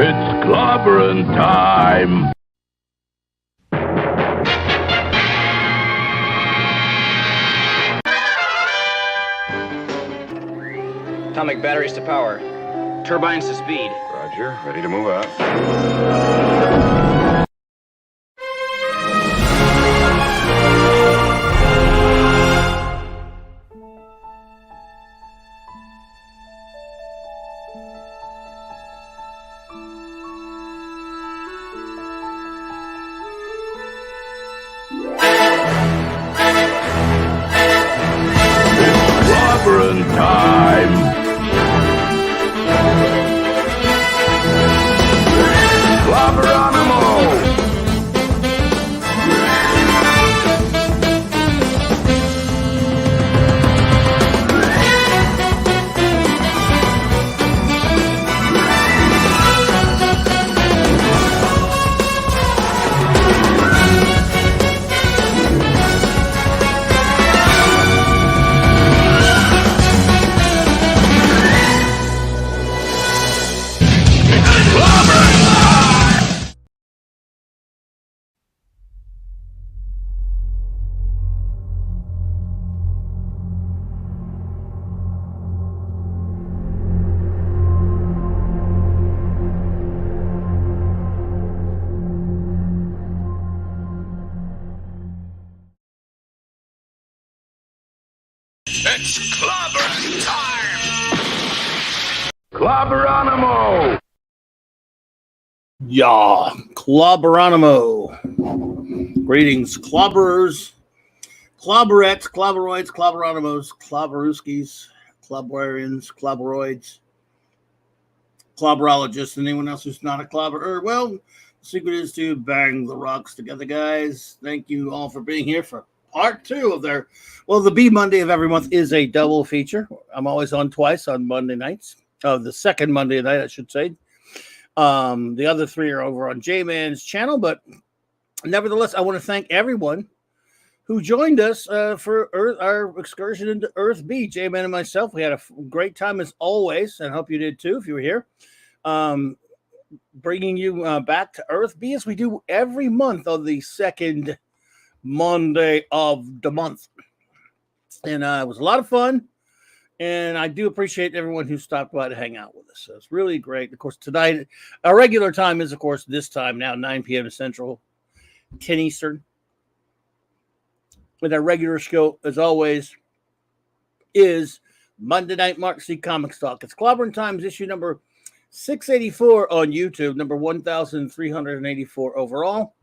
It's Clobberin time! Atomic batteries to power. Turbines to speed. Roger. Ready to move out. Clobberin time! Clobberonimo! It's Clobberin time! Clobberonimo! Yeah, Clobberonimo. Greetings, clobberers, clobberettes, clobberoids, clobberonimos, clobberooskies, clobberarians, clobberoids, clobberologists, and anyone else who's not a clobberer. Well, the secret is to bang the rocks together, guys. Thank you all for being here for part 2 of their, well, the B Monday of every month is a double feature. I'm always on twice on Monday nights. The second Monday night, I should say. The other 3 are over on J-Man's channel, but nevertheless, I want to thank everyone who joined us for our excursion into Earth B. J-Man and myself, we had a great time as always, and I hope you did too if you were here. Bringing you back to Earth B as we do every month on the second Monday of the month. And it was a lot of fun. And I do appreciate everyone who stopped by to hang out with us. So it's really great. Of course, tonight, our regular time is, of course, this time now, 9 p.m. Central, 10 Eastern. With our regular show, as always, is Monday Night Mark C. Comics Talk. It's Clobberin Times issue number 684 on YouTube, number 1,384 overall.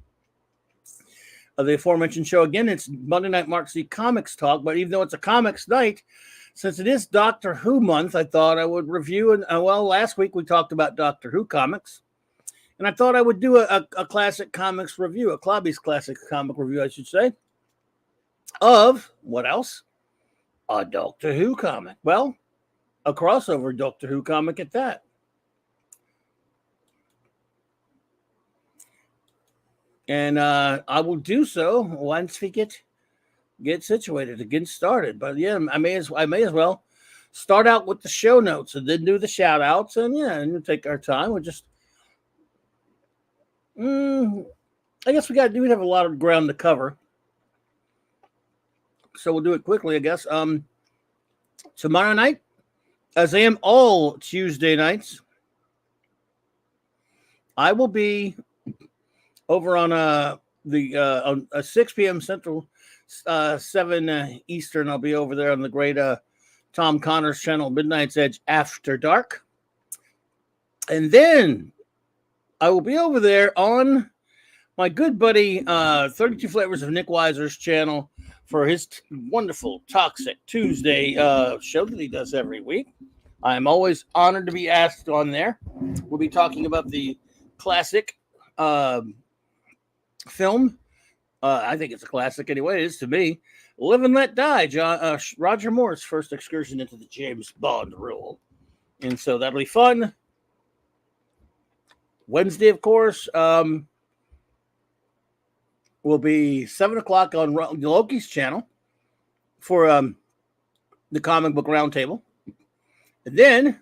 The aforementioned show, again, it's Monday Night Mark C. Comics Talk, but even though it's a comics night, since it is Doctor Who month, I thought I would review, and well, last week we talked about Doctor Who comics, and I thought I would do a classic comics review, a Clobby's classic comic review, I should say, of, what else? A Doctor Who comic. Well, a crossover Doctor Who comic at that. And I will do so once we get situated to get started. But yeah, I may as well start out with the show notes and then do the shout outs, and yeah, and we'll take our time. We'll just I guess we have a lot of ground to cover. So we'll do it quickly, I guess. Tomorrow night, as I am all Tuesday nights, I will be over on on 6 p.m. Central, 7 Eastern. I'll be over there on the great Tom Connor's channel, Midnight's Edge After Dark. And then I will be over there on my good buddy 32 Flavors of Nick Weiser's channel for his wonderful Toxic Tuesday show that he does every week. I'm always honored to be asked on there. We'll be talking about the classic film. I think it's a classic anyway. It is to me. Live and Let Die, Roger Moore's first excursion into the James Bond role. And so that'll be fun. Wednesday, of course, will be 7 o'clock on Loki's channel for the Comic Book Roundtable. And then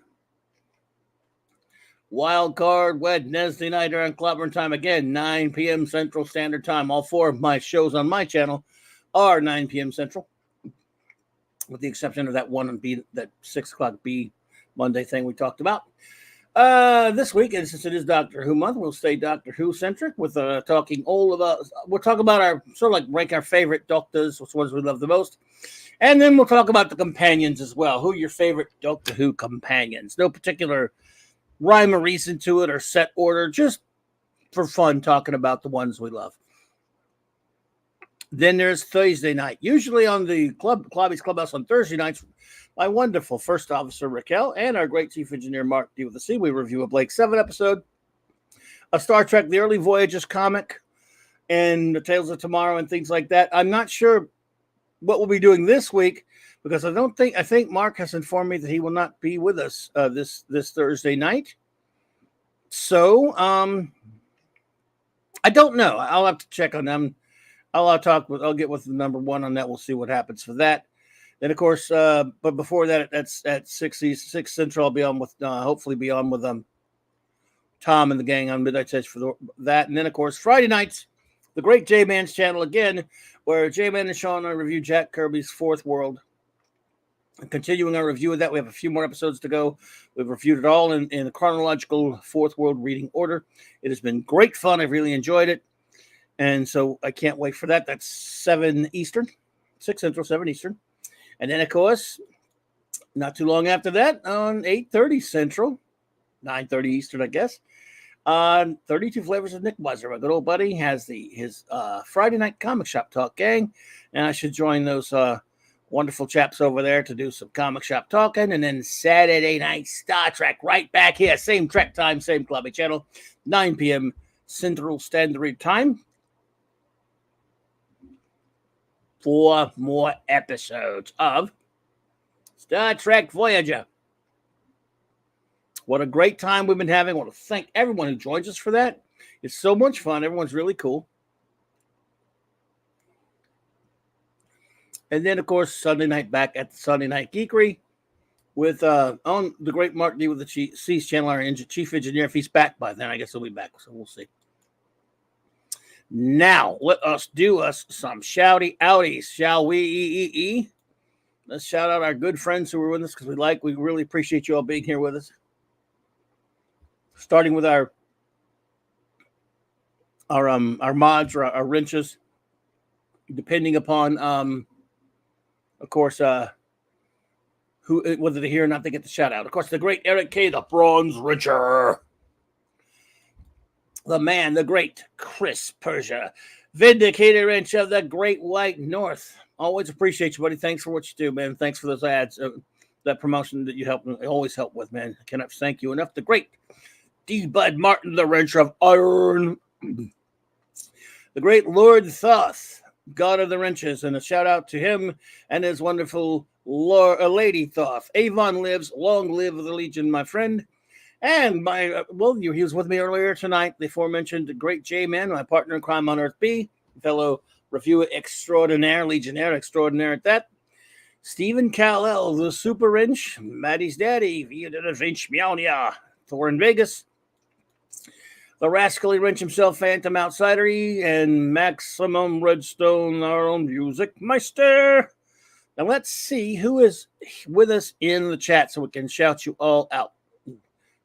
Wild Card Wednesday night on Clobberin time again, 9 p.m. Central Standard Time. All 4 of my shows on my channel are 9 p.m. Central, with the exception of that 6 o'clock B Monday thing we talked about. This week, and since it is Doctor Who month, we'll stay Doctor Who centric with we'll talk about our sort of like rank our favorite doctors, which ones we love the most. And then we'll talk about the companions as well. Who are your favorite Doctor Who companions? No particular rhyme or reason to it or set order, just for fun talking about the ones we love. Then there's Thursday night. Usually on the Clobby's Clubhouse on Thursday nights, my wonderful First Officer Raquel and our great Chief Engineer Mark D with the C. We review a Blake 7 episode, a Star Trek The Early Voyages comic, and the Tales of Tomorrow and things like that. I'm not sure what we'll be doing this week because I think Mark has informed me that he will not be with us this Thursday night. So I don't know. I'll have to check on them. I'll get with the number one on that. We'll see what happens for that. Then of course, but before that, that's at 6 Central. I'll be on with hopefully be on with Tom and the gang on Midnight Touch for that. And then of course Friday nights, the great J-Man's channel again, where J-Man and Sean and I review Jack Kirby's Fourth World. And continuing our review of that, we have a few more episodes to go. We've reviewed it all in a chronological Fourth World reading order. It has been great fun. I've really enjoyed it. And so I can't wait for that. That's 7 Eastern, 6 Central, 7 Eastern. And then, of course, not too long after that, on 8:30 Central, 9:30 Eastern, I guess, on 32 Flavors of Nick Buzzer, my good old buddy, has his Friday night comic shop talk gang. And I should join those wonderful chaps over there to do some comic shop talking. And then Saturday night Star Trek right back here. Same Trek time, same Clubby channel, 9 p.m. Central Standard Time. 4 more episodes of Star Trek Voyager. What a great time we've been having. I want to thank everyone who joins us for that. It's so much fun. Everyone's really cool. And then, of course, Sunday night back at the Sunday Night Geekery with on the great Mark D with the C's channel, our chief engineer. If he's back by then, I guess he'll be back. So we'll see. Now, let us do us some shouty outies, shall we? Let's shout out our good friends who were with us because we really appreciate you all being here with us. Starting with our mods or our wrenches, depending upon, of course, whether they're here or not, they get the shout out. Of course, the great Eric K, the Bronze Wrencher. The man, the great Chris Persia, Vindicator Wrench of the Great White North. Always appreciate you, buddy. Thanks for what you do, man. Thanks for those ads, that promotion that you always help with, man. I cannot thank you enough. The great D. Bud Martin, the Wrencher of Iron. The great Lord Thoth, God of the Wrenches, and a shout out to him and his wonderful Lady Thoth. Avon lives, long live the Legion, my friend. And he was with me earlier tonight, the aforementioned great J-Man, my partner in crime on Earth B, fellow reviewer extraordinaire, Legionnaire extraordinaire at that. Stephen Callell, the Super Wrench, Maddie's daddy, Via de la Vinch Meownia, Thor in Vegas, the rascally wrench himself, Phantom Outsider, and Maximum Redstone, our own music meister. Now let's see who is with us in the chat so we can shout you all out.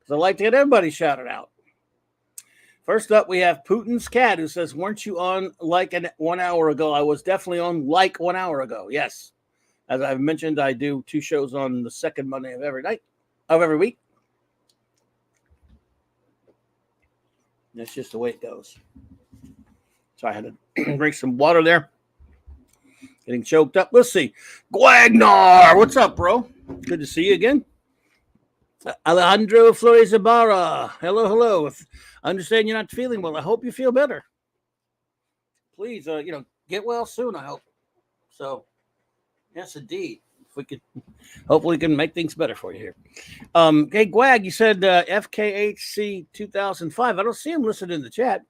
I'd like to get everybody shouted out. First up, we have Putin's Cat, who says, weren't you on like 1 hour ago? I was definitely on like 1 hour ago. Yes. As I've mentioned, I do 2 shows on the second Monday of every week. That's just the way it goes. So I had to drink some water there. Getting choked up. Let's see. Guagnar, what's up, bro? Good to see you again. Alejandro Flores Ibarra. Hello. I understand you're not feeling well. I hope you feel better. Please, get well soon, I hope. So, yes, indeed. If we could, hopefully we can make things better for you here. Hey, Gwag, you said FKHC 2005. I don't see him listed in the chat,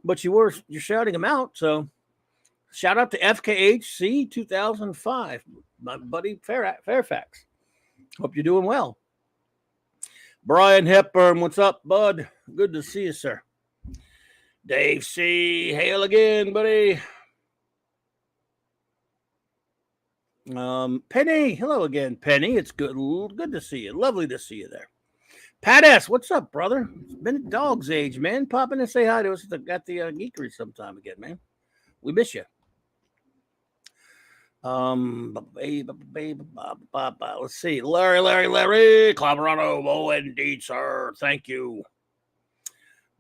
but you're shouting him out. So, shout out to FKHC 2005, my buddy Fairfax. Hope you're doing well. Brian Hepburn, what's up, bud? Good to see you, sir. Dave C, hail again, buddy. Penny, hello again, Penny. It's good to see you. Lovely to see you there. Pat S, what's up, brother? It's been a dog's age, man. Pop in and say hi to us at the geekery sometime again, man. We miss you. Let's see. Larry. Clobberin. Oh, indeed, sir. Thank you.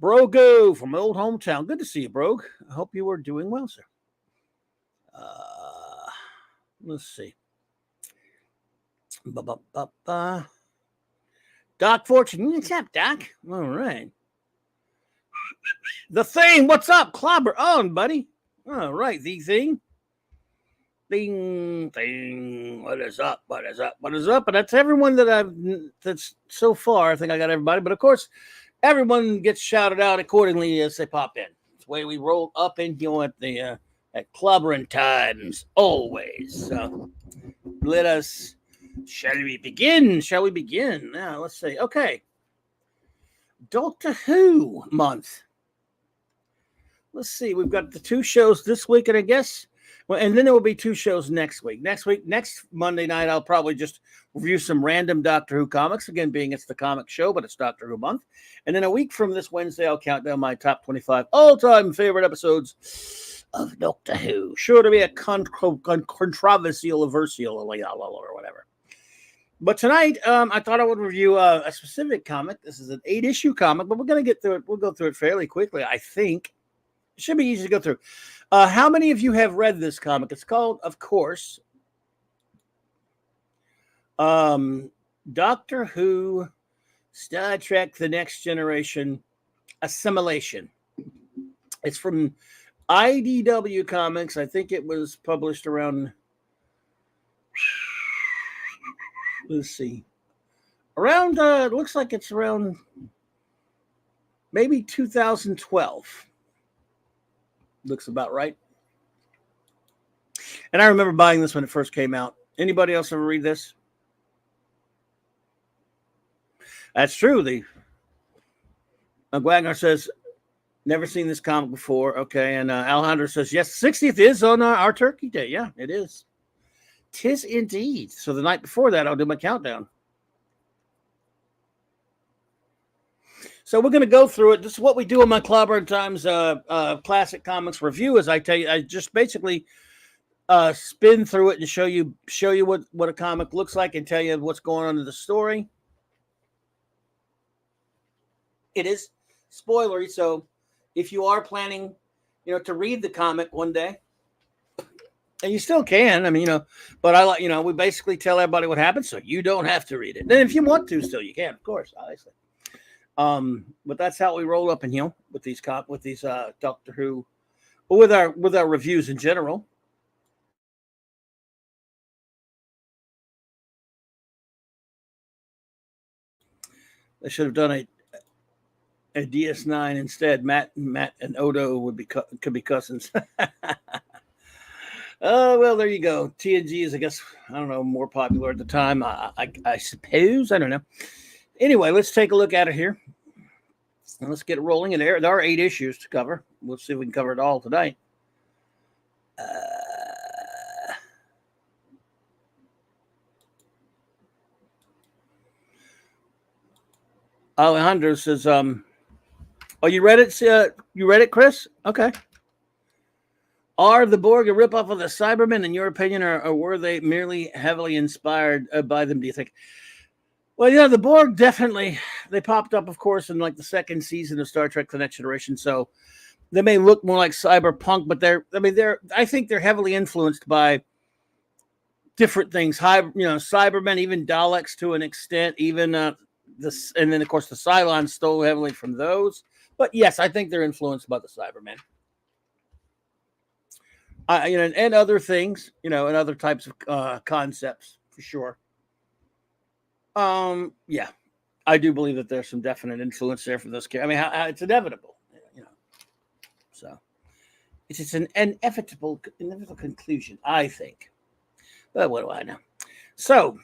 Brogo from old hometown. Good to see you, Brogue. I hope you are doing well, sir. Let's see. Doc Fortune. What's up, Doc? All right. The Thing. What's up? Clobber on, buddy. All right, the Thing. Thing. What is up? And that's everyone that's so far. I think I got everybody. But of course, everyone gets shouted out accordingly as they pop in. It's the way we roll up in here at Clobberin times, always. So shall we begin? Now, let's see. Okay. Doctor Who month. Let's see. We've got the 2 shows this week, and I guess, and then there will be 2 shows next week. Next Monday night, I'll probably just review some random Doctor Who comics. Again, being it's the comic show, but it's Doctor Who month. And then a week from this Wednesday, I'll count down my top 25 all-time favorite episodes of Doctor Who. Sure to be a controversial, or whatever. But tonight, I thought I would review a specific comic. This is an 8-issue comic, but we're going to get through it. We'll go through it fairly quickly, I think. It should be easy to go through. How many of you have read this comic? It's called, of course, Doctor Who, Star Trek, The Next Generation, Assimilation. It's from IDW Comics. I think it was published around, let's see, around, it looks like it's around maybe 2012. Looks about right. And I remember buying this when it first came out. Anybody else ever read this? That's true. Wagner says, never seen this comic before. Okay. And Alejandro says, yes, 60th is on our Turkey Day. Yeah, it is. 'Tis indeed. So the night before that, I'll do my countdown. So we're going to go through it. This is what we do on my Clobberin Times Classic Comics review. Is I tell you, I just basically spin through it and show you what a comic looks like and tell you what's going on in the story. It is spoilery, so if you are planning, to read the comic one day, and you still can, but I like, we basically tell everybody what happens, so you don't have to read it. Then if you want to, still you can, of course, obviously. But that's how we roll up in here with these Doctor Who, or with our reviews in general. I should have done a DS9 instead. Matt and Odo could be cousins. Oh, well, there you go. TNG is, I guess, I don't know, more popular at the time. I suppose. I don't know. Anyway, let's take a look at it here. And let's get it rolling. And there are 8 issues to cover. We'll see if we can cover it all tonight. Alejandro says, oh, you read it? You read it, Chris? Okay. Are the Borg a ripoff of the Cybermen, in your opinion, or were they merely heavily inspired by them, do you think? Well, yeah, the Borg definitely, they popped up, of course, in like the second season of Star Trek: The Next Generation. So they may look more like cyberpunk, but I think they're heavily influenced by different things. Cybermen, even Daleks to an extent, even and then of course the Cylons stole heavily from those. But yes, I think they're influenced by the Cybermen. And other things, and other types of concepts for sure. Yeah, I do believe that there's some definite influence there for those characters. It's inevitable, So it's an inevitable conclusion, I think. But what do I know? So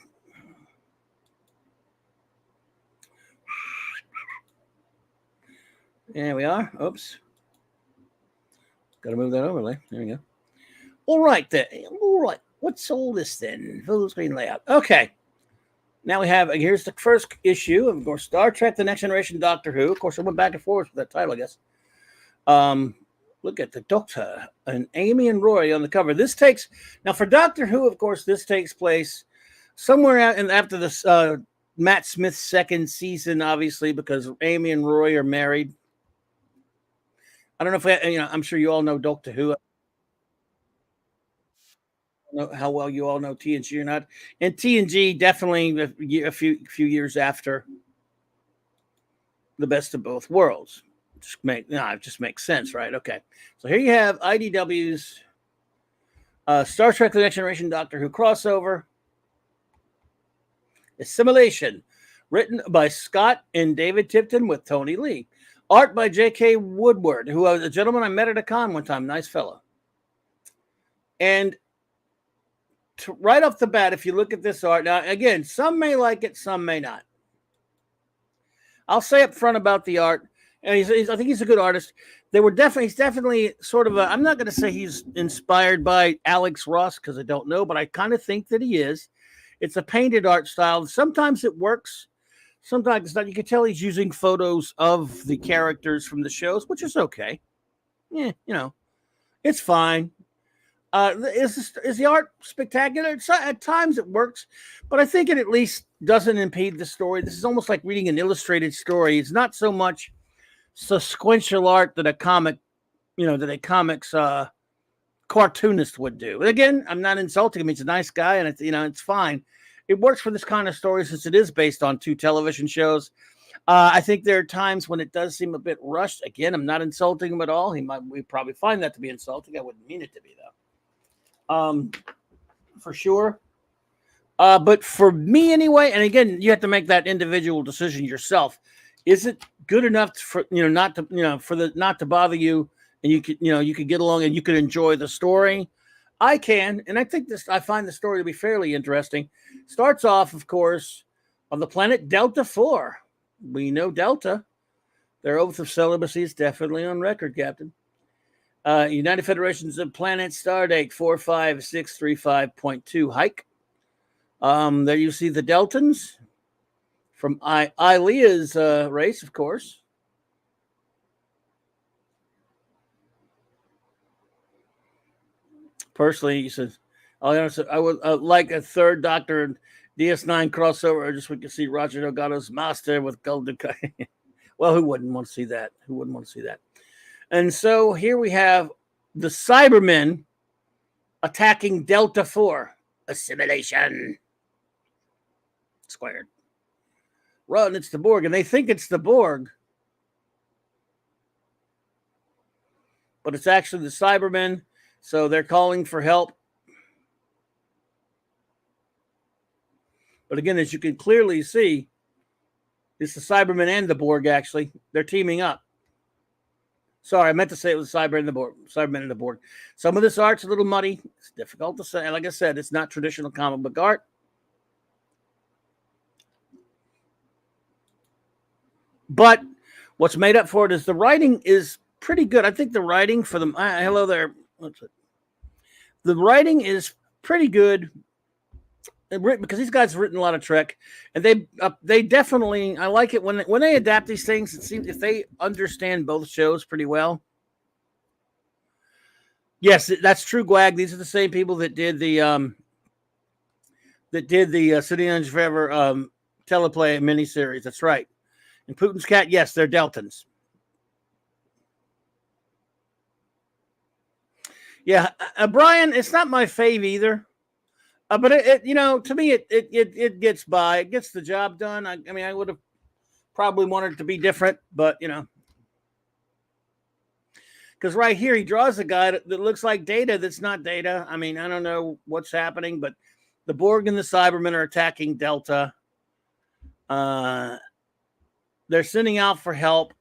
There we are. Oops. Got to move that overlay. There we go. All right, then. All right. What's all this then? Full screen layout. Okay. Now we have, here's the first issue of course, Star Trek The Next Generation Doctor Who. Of course, I went back and forth with that title, I guess. Look at the Doctor and Amy and Roy on the cover. This takes, now for Doctor Who, of course, this takes place somewhere out in, after this Matt Smith's second season, obviously, because Amy and Roy are married. I don't know if I'm sure you all know Doctor Who. I don't know how well you all know TNG or not. And TNG definitely a few years after The Best of Both Worlds. It just makes sense, right? Okay. So here you have IDW's Star Trek The Next Generation Doctor Who crossover. Assimilation, written by Scott and David Tipton with Tony Lee. Art by J.K. Woodward, who was a gentleman I met at a con one time. Nice fellow. And right off the bat, if you look at this art, now, again, some may like it, some may not. I'll say up front about the art, and I think he's a good artist. He's definitely sort of I'm not going to say he's inspired by Alex Ross, because I don't know, but I kind of think that he is. It's a painted art style. Sometimes it works. Sometimes it's not. You can tell he's using photos of the characters from the shows, which is okay. Yeah, it's fine. Is the art spectacular? At times it works, but I think it at least doesn't impede the story. This is almost like reading an illustrated story. It's not so much sequential art that a comics cartoonist would do. Again, I'm not insulting him. He's a nice guy, and it's fine. It works for this kind of story since it is based on 2 television shows. I think there are times when it does seem a bit rushed. Again, I'm not insulting him at all. We probably find that to be insulting. I wouldn't mean it to be, though. For sure. But for me anyway, and again, you have to make that individual decision yourself. Is it good enough for not to bother you, and you could get along and you could enjoy the story? I can, and I find the story to be fairly interesting. Starts off, of course, on the planet Delta 4. We know Delta. Their oath of celibacy is definitely on record, Captain. United Federations of Planets, Stardate 45635.2 hike. There you see the Deltans from Ilea's race, of course. Personally, he says, I would like a third Doctor DS9 crossover, just so we can see Roger Delgado's master with golden. Well, who wouldn't want to see that? And so here we have the Cybermen attacking Delta 4. Assimilation. Squared. Run, it's the Borg. And they think it's the Borg. But it's actually the Cybermen. So they're calling for help. But again, as you can clearly see, it's the Cybermen and the Borg, actually. They're teaming up. Sorry, I meant to say it was Cybermen and the Borg. Some of this art's a little muddy. It's difficult to say. Like I said, it's not traditional comic book art. But what's made up for it is the writing is pretty good. I think the writing for them. Hello there. What's it? The writing is pretty good because these guys have written a lot of Trek, and they definitely. I like it when they adapt these things. It seems if they understand both shows pretty well. Yes, that's true, Gwag. These are the same people that did the City on Forever teleplay miniseries. That's right. And Putin's Cat, yes, they're Deltans. Yeah, Brian, it's not my fave either. But it to me, it gets by. It gets the job done. I mean, I would have probably wanted it to be different, but because right here he draws a guy that looks like Data. That's not Data. I mean, I don't know what's happening, but the Borg and the Cybermen are attacking Delta. They're sending out for help.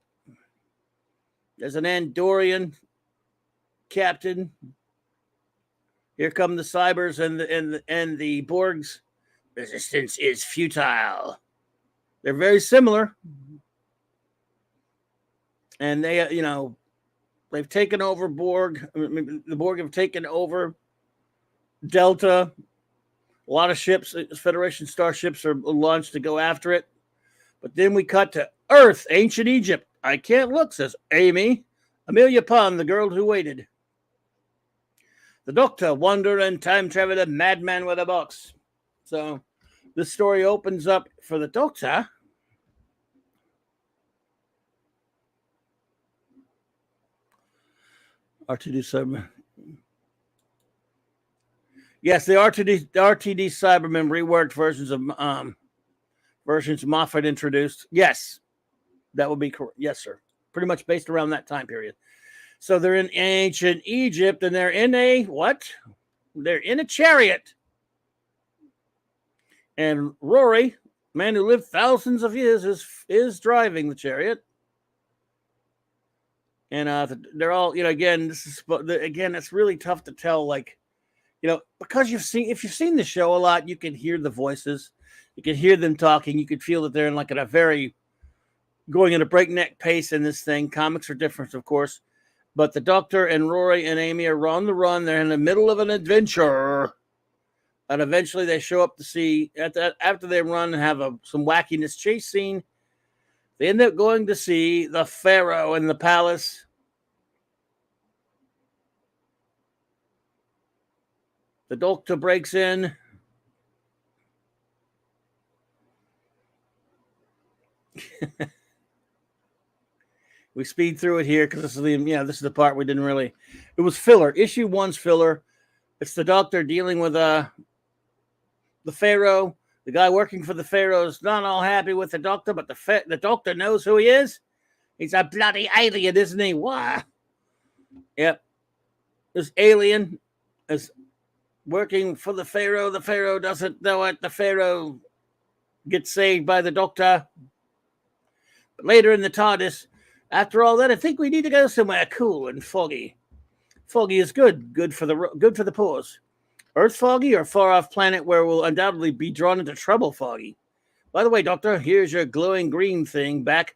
There's an Andorian captain. Here come the Cybers and the Borgs. Resistance is futile. They're very similar. and they, they've taken over Borg. The Borg have taken over Delta. A lot of ships, Federation starships, are launched to go after it. But then we cut to Earth, ancient Egypt. I can't look, says Amy. Amelia Pond, the girl who waited. The Doctor, wanderer and time traveler, madman with a box. So this story opens up for the Doctor. R2D Cybermen. Yes, the RTD Cybermen reworked versions Moffat introduced. Yes, that would be correct. Yes, sir. Pretty much based around that time period. So they're in ancient Egypt, and they're in a what? They're in a chariot. And Rory, man who lived thousands of years, is driving the chariot. And they're all, again, it's really tough to tell, because if you've seen the show a lot, you can hear the voices, you can hear them talking, you can feel that they're in a very going at a breakneck pace in this thing. Comics are different, of course, but the Doctor and Rory and Amy are on the run. They're in the middle of an adventure, and eventually they show up to see after they run and have some wackiness chase scene. They end up going to see the Pharaoh in the palace. The Doctor breaks in. We speed through it here because this is the part we didn't really. It was filler. Issue 1's filler. It's the Doctor dealing with the Pharaoh. The guy working for the Pharaoh is not all happy with the Doctor, but the Doctor knows who he is. He's a bloody alien, isn't he? Why? Yep. This alien is working for the Pharaoh. The Pharaoh doesn't know it. The Pharaoh gets saved by the Doctor. But later in the TARDIS, after all that, I think we need to go somewhere cool and foggy. Foggy is good for the pause. Earth foggy or far off planet where we'll undoubtedly be drawn into trouble foggy. By the way, Doctor, here's your glowing green thing back.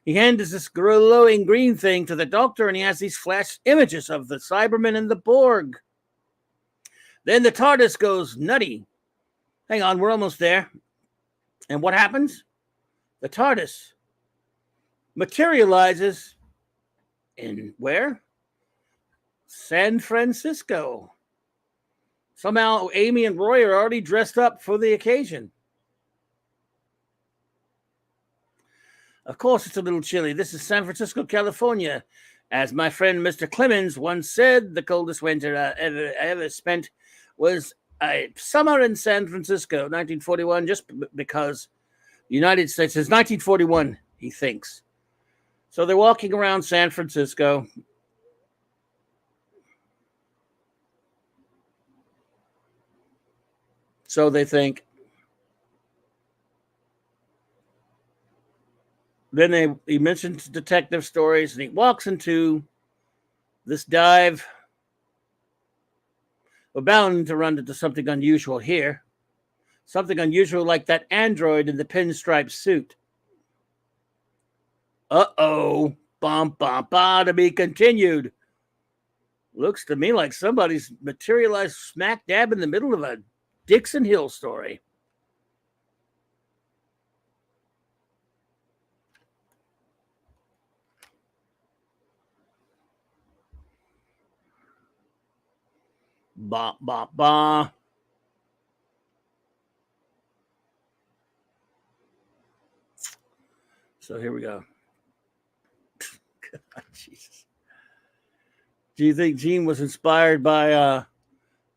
He hands this glowing green thing to the Doctor, and he has these flash images of the Cybermen and the Borg. Then the TARDIS goes nutty. Hang on, we're almost there. And what happens? The TARDIS materializes in where? San Francisco. Somehow Amy and Roy are already dressed up for the occasion. Of course, it's a little chilly. This is San Francisco, California. As my friend Mr. Clemens once said, the coldest winter I ever spent was a summer in San Francisco, 1941, just because the United States is 1941, he thinks. So they're walking around San Francisco. So they think. Then he mentions detective stories, and he walks into this dive. We're bound to run into something unusual here. Something unusual like that android in the pinstripe suit. Uh-oh. Bum, bum, bum, to be continued. Looks to me like somebody's materialized smack dab in the middle of a Dixon Hill story. Ba, ba, ba. So here we go. God, Jesus. Do you think Gene was inspired by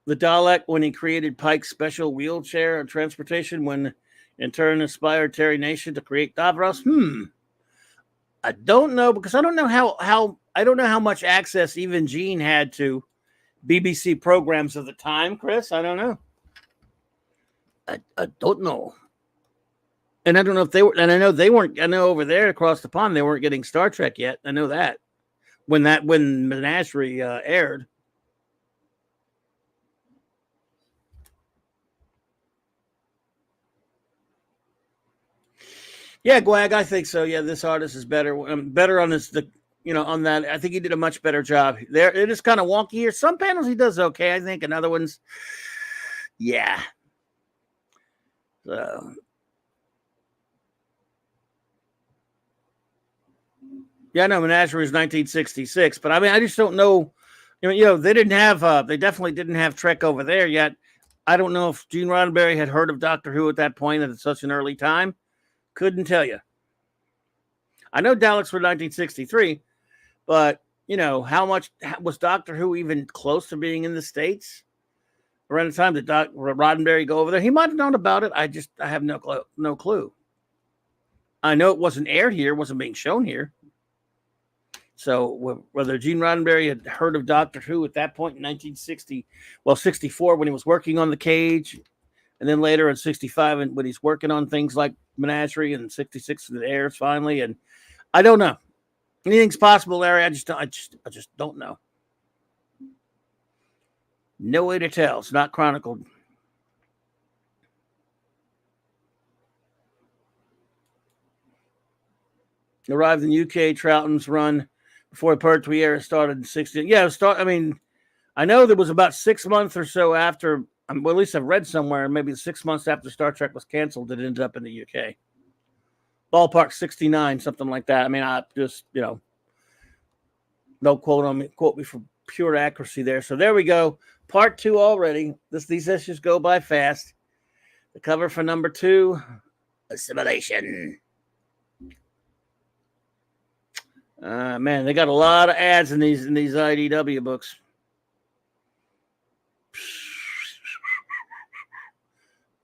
the Dalek when he created Pike's special wheelchair and transportation, when in turn inspired Terry Nation to create Davros? I don't know, because I don't know how much access even Gene had to BBC programs of the time, Chris. I don't know. I don't know. And I don't know if they were, and I know they weren't, I know over there across the pond, they weren't getting Star Trek yet. I know that when Menagerie aired. Yeah, Gwag, I think so. Yeah, this artist is better. Better on this. on that. I think he did a much better job. There, it is kind of wonky here. Some panels he does okay, I think, and other ones, yeah. So, yeah, no, Menagerie was 1966, but I mean, I just don't know. They definitely didn't have Trek over there yet. I don't know if Gene Roddenberry had heard of Doctor Who at that point at such an early time. Couldn't tell you. I know Daleks were 1963, but how much was Doctor Who even close to being in the States around the time that Roddenberry go over there? He might have known about it. I have no clue. I know it wasn't aired here, wasn't being shown here. So whether Gene Roddenberry had heard of Doctor Who at that point in 64 when he was working on The Cage, and then later in 65 when he's working on things like Menagerie, and 66 when it airs finally, and I don't know. Anything's possible, Larry. I just don't know. No way to tell. It's not chronicled. Arrived in UK, Troughton's run before Pertwee era started in 60. Yeah, I know there was about 6 months or so after, well, at least I've read somewhere, maybe 6 months after Star Trek was canceled, it ended up in the UK. Ballpark 69, something like that. I mean, I just, no quote me for pure accuracy there. So there we go. Part 2 already. These issues go by fast. The cover for number 2, Assimilation. Man, they got a lot of ads in these IDW books.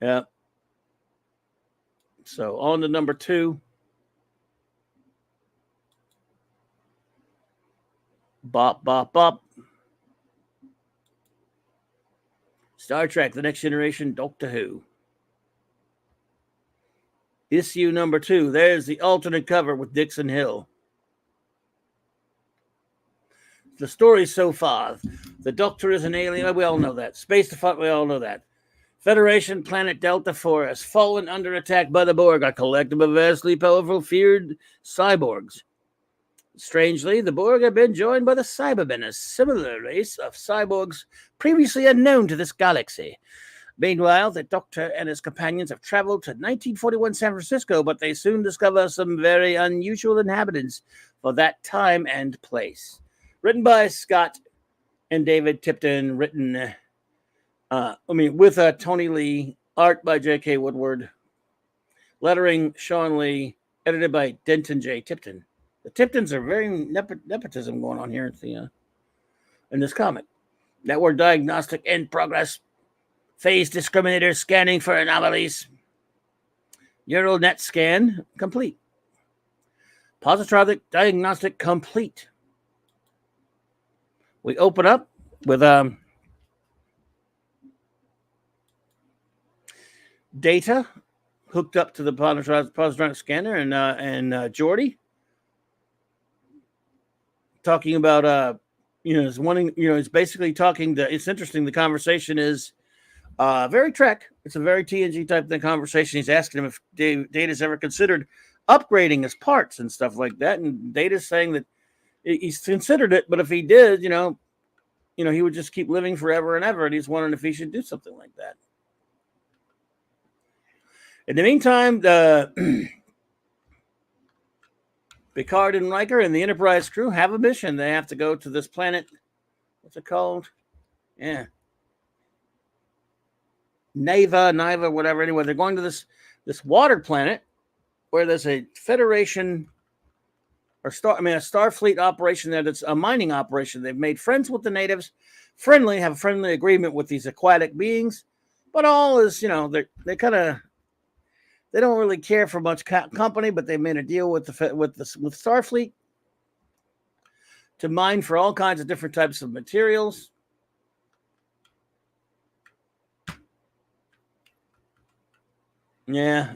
Yeah. So on to number 2. Bop, bop, bop. Star Trek, The Next Generation, Doctor Who. Issue number 2. There's the alternate cover with Dixon Hill. The story so far. The Doctor is an alien. We all know that. Space Defunct, we all know that. Federation planet Delta 4 has fallen under attack by the Borg, a collective of vastly powerful, feared cyborgs. Strangely, the Borg have been joined by the Cybermen, a similar race of cyborgs previously unknown to this galaxy. Meanwhile, the Doctor and his companions have traveled to 1941 San Francisco, but they soon discover some very unusual inhabitants for that time and place. Written by Scott and David Tipton, with Tony Lee, art by J.K. Woodward, lettering Sean Lee, edited by Denton J. Tipton. The Tiptons are very nepotism going on here in this comic. Network diagnostic in progress. Phase discriminator scanning for anomalies. Neural net scan complete. Positronic diagnostic complete. We open up with data hooked up to the positronic scanner, and Geordi talking about it's basically talking to. It's interesting. The conversation is very Trek. It's a very TNG type of conversation. He's asking him if Data's ever considered upgrading his parts and stuff like that, and Data's saying that he's considered it, but if he did, he would just keep living forever and ever, and he's wondering if he should do something like that. In the meantime, Picard and Riker and the Enterprise crew have a mission. They have to go to this planet. What's it called? Yeah. Niva, whatever. Anyway, they're going to this water planet where there's a Federation a Starfleet operation there that's a mining operation. They've made friends with the natives, have a friendly agreement with these aquatic beings, but all is, they don't really care for much company, but they made a deal with Starfleet to mine for all kinds of different types of materials. Yeah.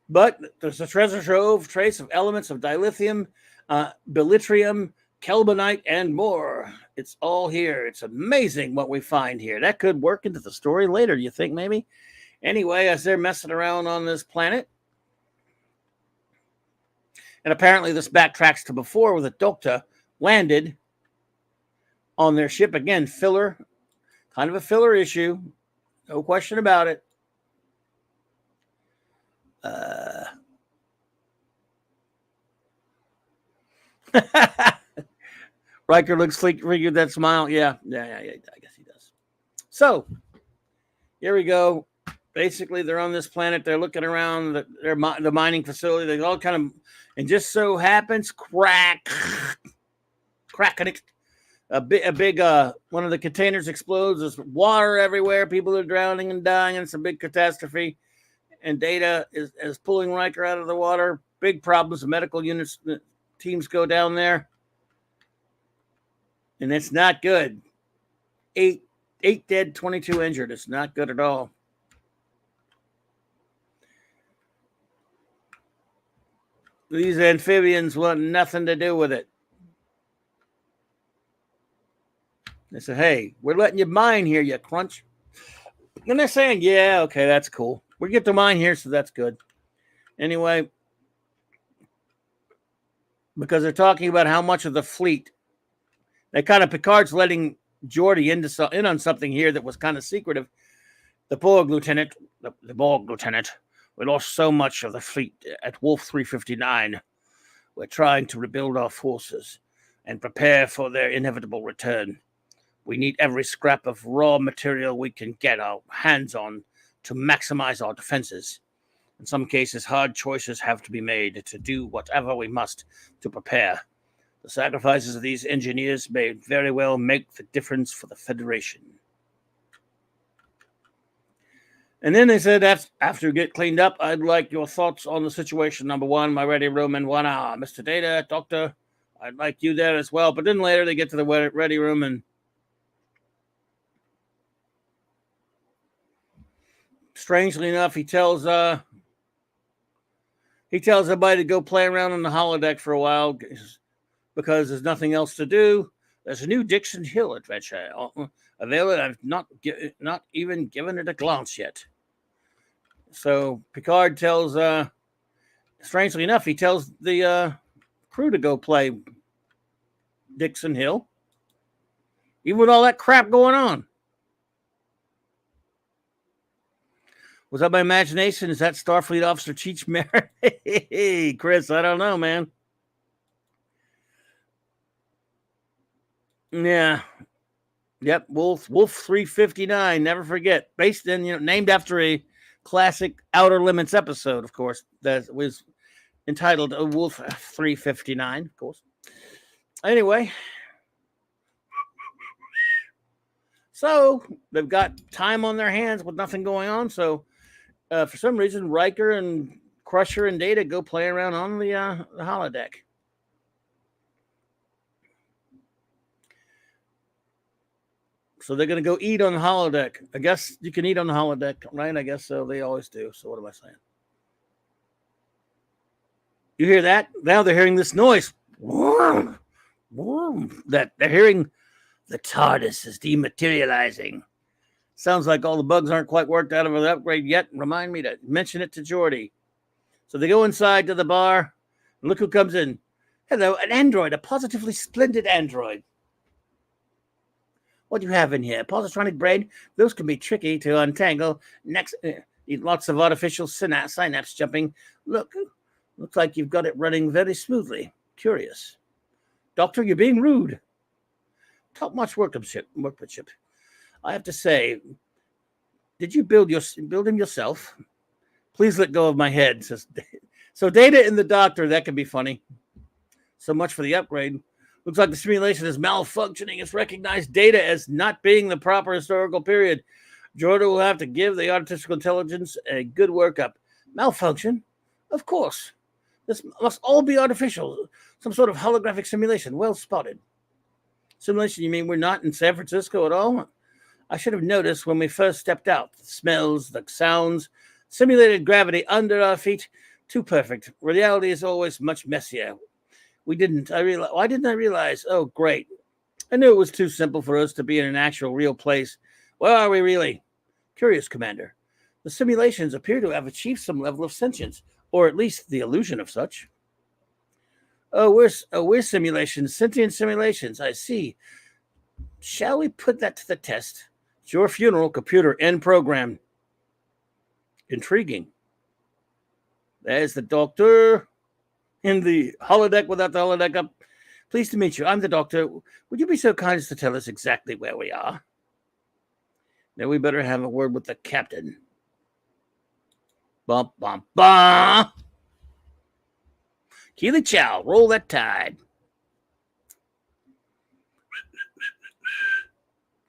But there's a treasure trove, trace of elements of dilithium, beryllium, kelbonite, and more. It's all here. It's amazing what we find here. That could work into the story later, you think, maybe? Anyway, as they're messing around on this planet, And apparently this backtracks to before, where the Doctor landed on their ship. Again, filler, kind of a filler issue. No question about it. Riker looks freaky with that smile. Yeah, I guess he does. So, here we go. Basically, they're on this planet. They're looking around the mining facility. They all kind of, and just so happens, cracking it. A big one of the containers explodes. There's water everywhere. People are drowning and dying. And it's a big catastrophe. And Data is pulling Riker out of the water. Big problems. The medical units teams go down there, and it's not good. Eight dead, 22 injured. It's not good at all. These amphibians want nothing to do with it. They said, hey, we're letting you mine here, you crunch. And they're saying, yeah, okay, that's cool. We get to mine here, so that's good. Anyway, because they're talking about how much of the fleet, Picard's letting Geordi in on something here that was kind of secretive. The Borg lieutenant, we lost so much of the fleet at Wolf 359. We're trying to rebuild our forces and prepare for their inevitable return. We need every scrap of raw material we can get our hands on to maximize our defenses. In some cases, hard choices have to be made to do whatever we must to prepare. The sacrifices of these engineers may very well make the difference for the Federation. And then they said, after you get cleaned up, I'd like your thoughts on the situation. Number one, my ready room in 1 hour. Mr. Data, Doctor, I'd like you there as well. But then later they get to the ready room, and strangely enough, he tells everybody to go play around on the holodeck for a while because there's nothing else to do. There's a new Dixon Hill adventure available. I've not even given it a glance yet. So Picard tells, strangely enough, he tells the crew to go play Dixon Hill, even with all that crap going on. Was that my imagination? Is that Starfleet Officer Cheech Marin? Hey, Chris, I don't know, man. Yeah. Yep, Wolf 359, never forget. Based in, named after a classic Outer Limits episode, of course, that was entitled Wolf 359, of course. Anyway, so they've got time on their hands with nothing going on, so for some reason, Riker and Crusher and Data go play around on the holodeck. So they're going to go eat on the holodeck. I guess you can eat on the holodeck, right? I guess so. They always do. So what am I saying? You hear that? Now they're hearing this noise. That they're hearing the TARDIS is dematerializing. Sounds like all the bugs aren't quite worked out of the upgrade yet. Remind me to mention it to Geordi. So they go inside to the bar. And look who comes in. Hello, an android, a positively splendid android. What do you have in here? Positronic brain? Those can be tricky to untangle. Next, need lots of artificial synapse jumping. Looks like you've got it running very smoothly. Curious. Doctor, you're being rude. Top-notch workmanship. I have to say, did you build him yourself? Please let go of my head. So Data and the Doctor, that could be funny. So much for the upgrade. Looks like the simulation is malfunctioning. It's recognized Data as not being the proper historical period. Jordan will have to give the artificial intelligence a good workup. Malfunction? Of course. This must all be artificial. Some sort of holographic simulation. Well spotted. Simulation, you mean we're not in San Francisco at all? I should have noticed when we first stepped out. The smells, the sounds, simulated gravity under our feet. Too perfect. Reality is always much messier. Why didn't I realize? Oh, great. I knew it was too simple for us to be in an actual real place. Where are we really? Curious, Commander. The simulations appear to have achieved some level of sentience, or at least the illusion of such. we're simulations, sentient simulations. I see. Shall we put that to the test? It's your funeral, computer, end program. Intriguing. There's the doctor in the holodeck without the holodeck up. Pleased to meet you. I'm the doctor. Would you be so kind as to tell us exactly where we are? Now we better have a word with the captain. Bum, bum, bum. Keely Chow, roll that tide.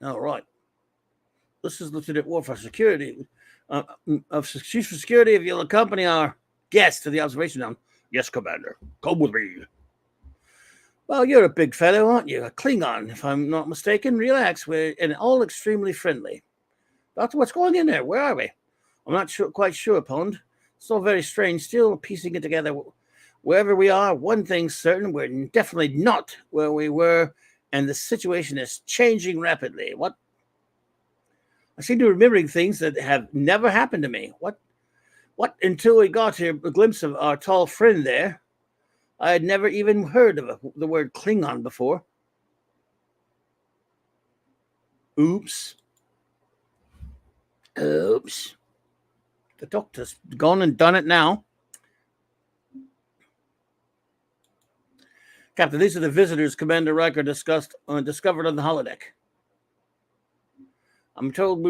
All right. This is Lieutenant Worf for security. Chief of security, if you'll accompany our guest to the observation down. Yes, Commander. Come with me. Well, you're a big fellow, aren't you? A Klingon, if I'm not mistaken. Relax. We're all extremely friendly. Doctor, what's going in there? Where are we? I'm not quite sure, Pond. It's all very strange. Still piecing it together. Wherever we are, one thing's certain. We're definitely not where we were, and the situation is changing rapidly. What? I seem to be remembering things that have never happened to me. What? Until we got here, a glimpse of our tall friend there. I had never even heard of the word Klingon before. Oops. The doctor's gone and done it now. Captain, these are the visitors Commander Riker discovered on the holodeck. I'm told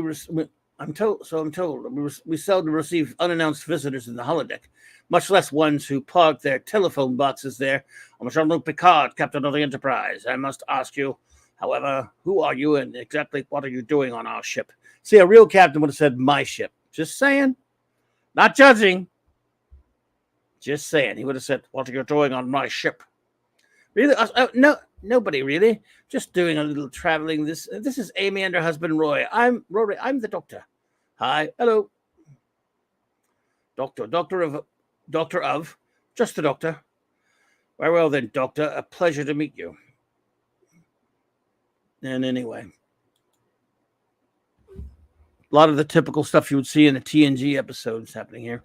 we seldom receive unannounced visitors in the holodeck, much less ones who park their telephone boxes there. I'm Jean-Luc Picard, captain of the Enterprise. I must ask you, however, who are you and exactly what are you doing on our ship? See, a real captain would have said my ship. Just saying. Not judging. Just saying. He would have said, what are you doing on my ship? Really? No, nobody really. Just doing a little traveling. This is Amy and her husband Roy. I'm Rory. I'm the doctor. Hi. Hello. Doctor of. Just the doctor. Very well then, doctor. A pleasure to meet you. And anyway, a lot of the typical stuff you would see in the TNG episodes happening here.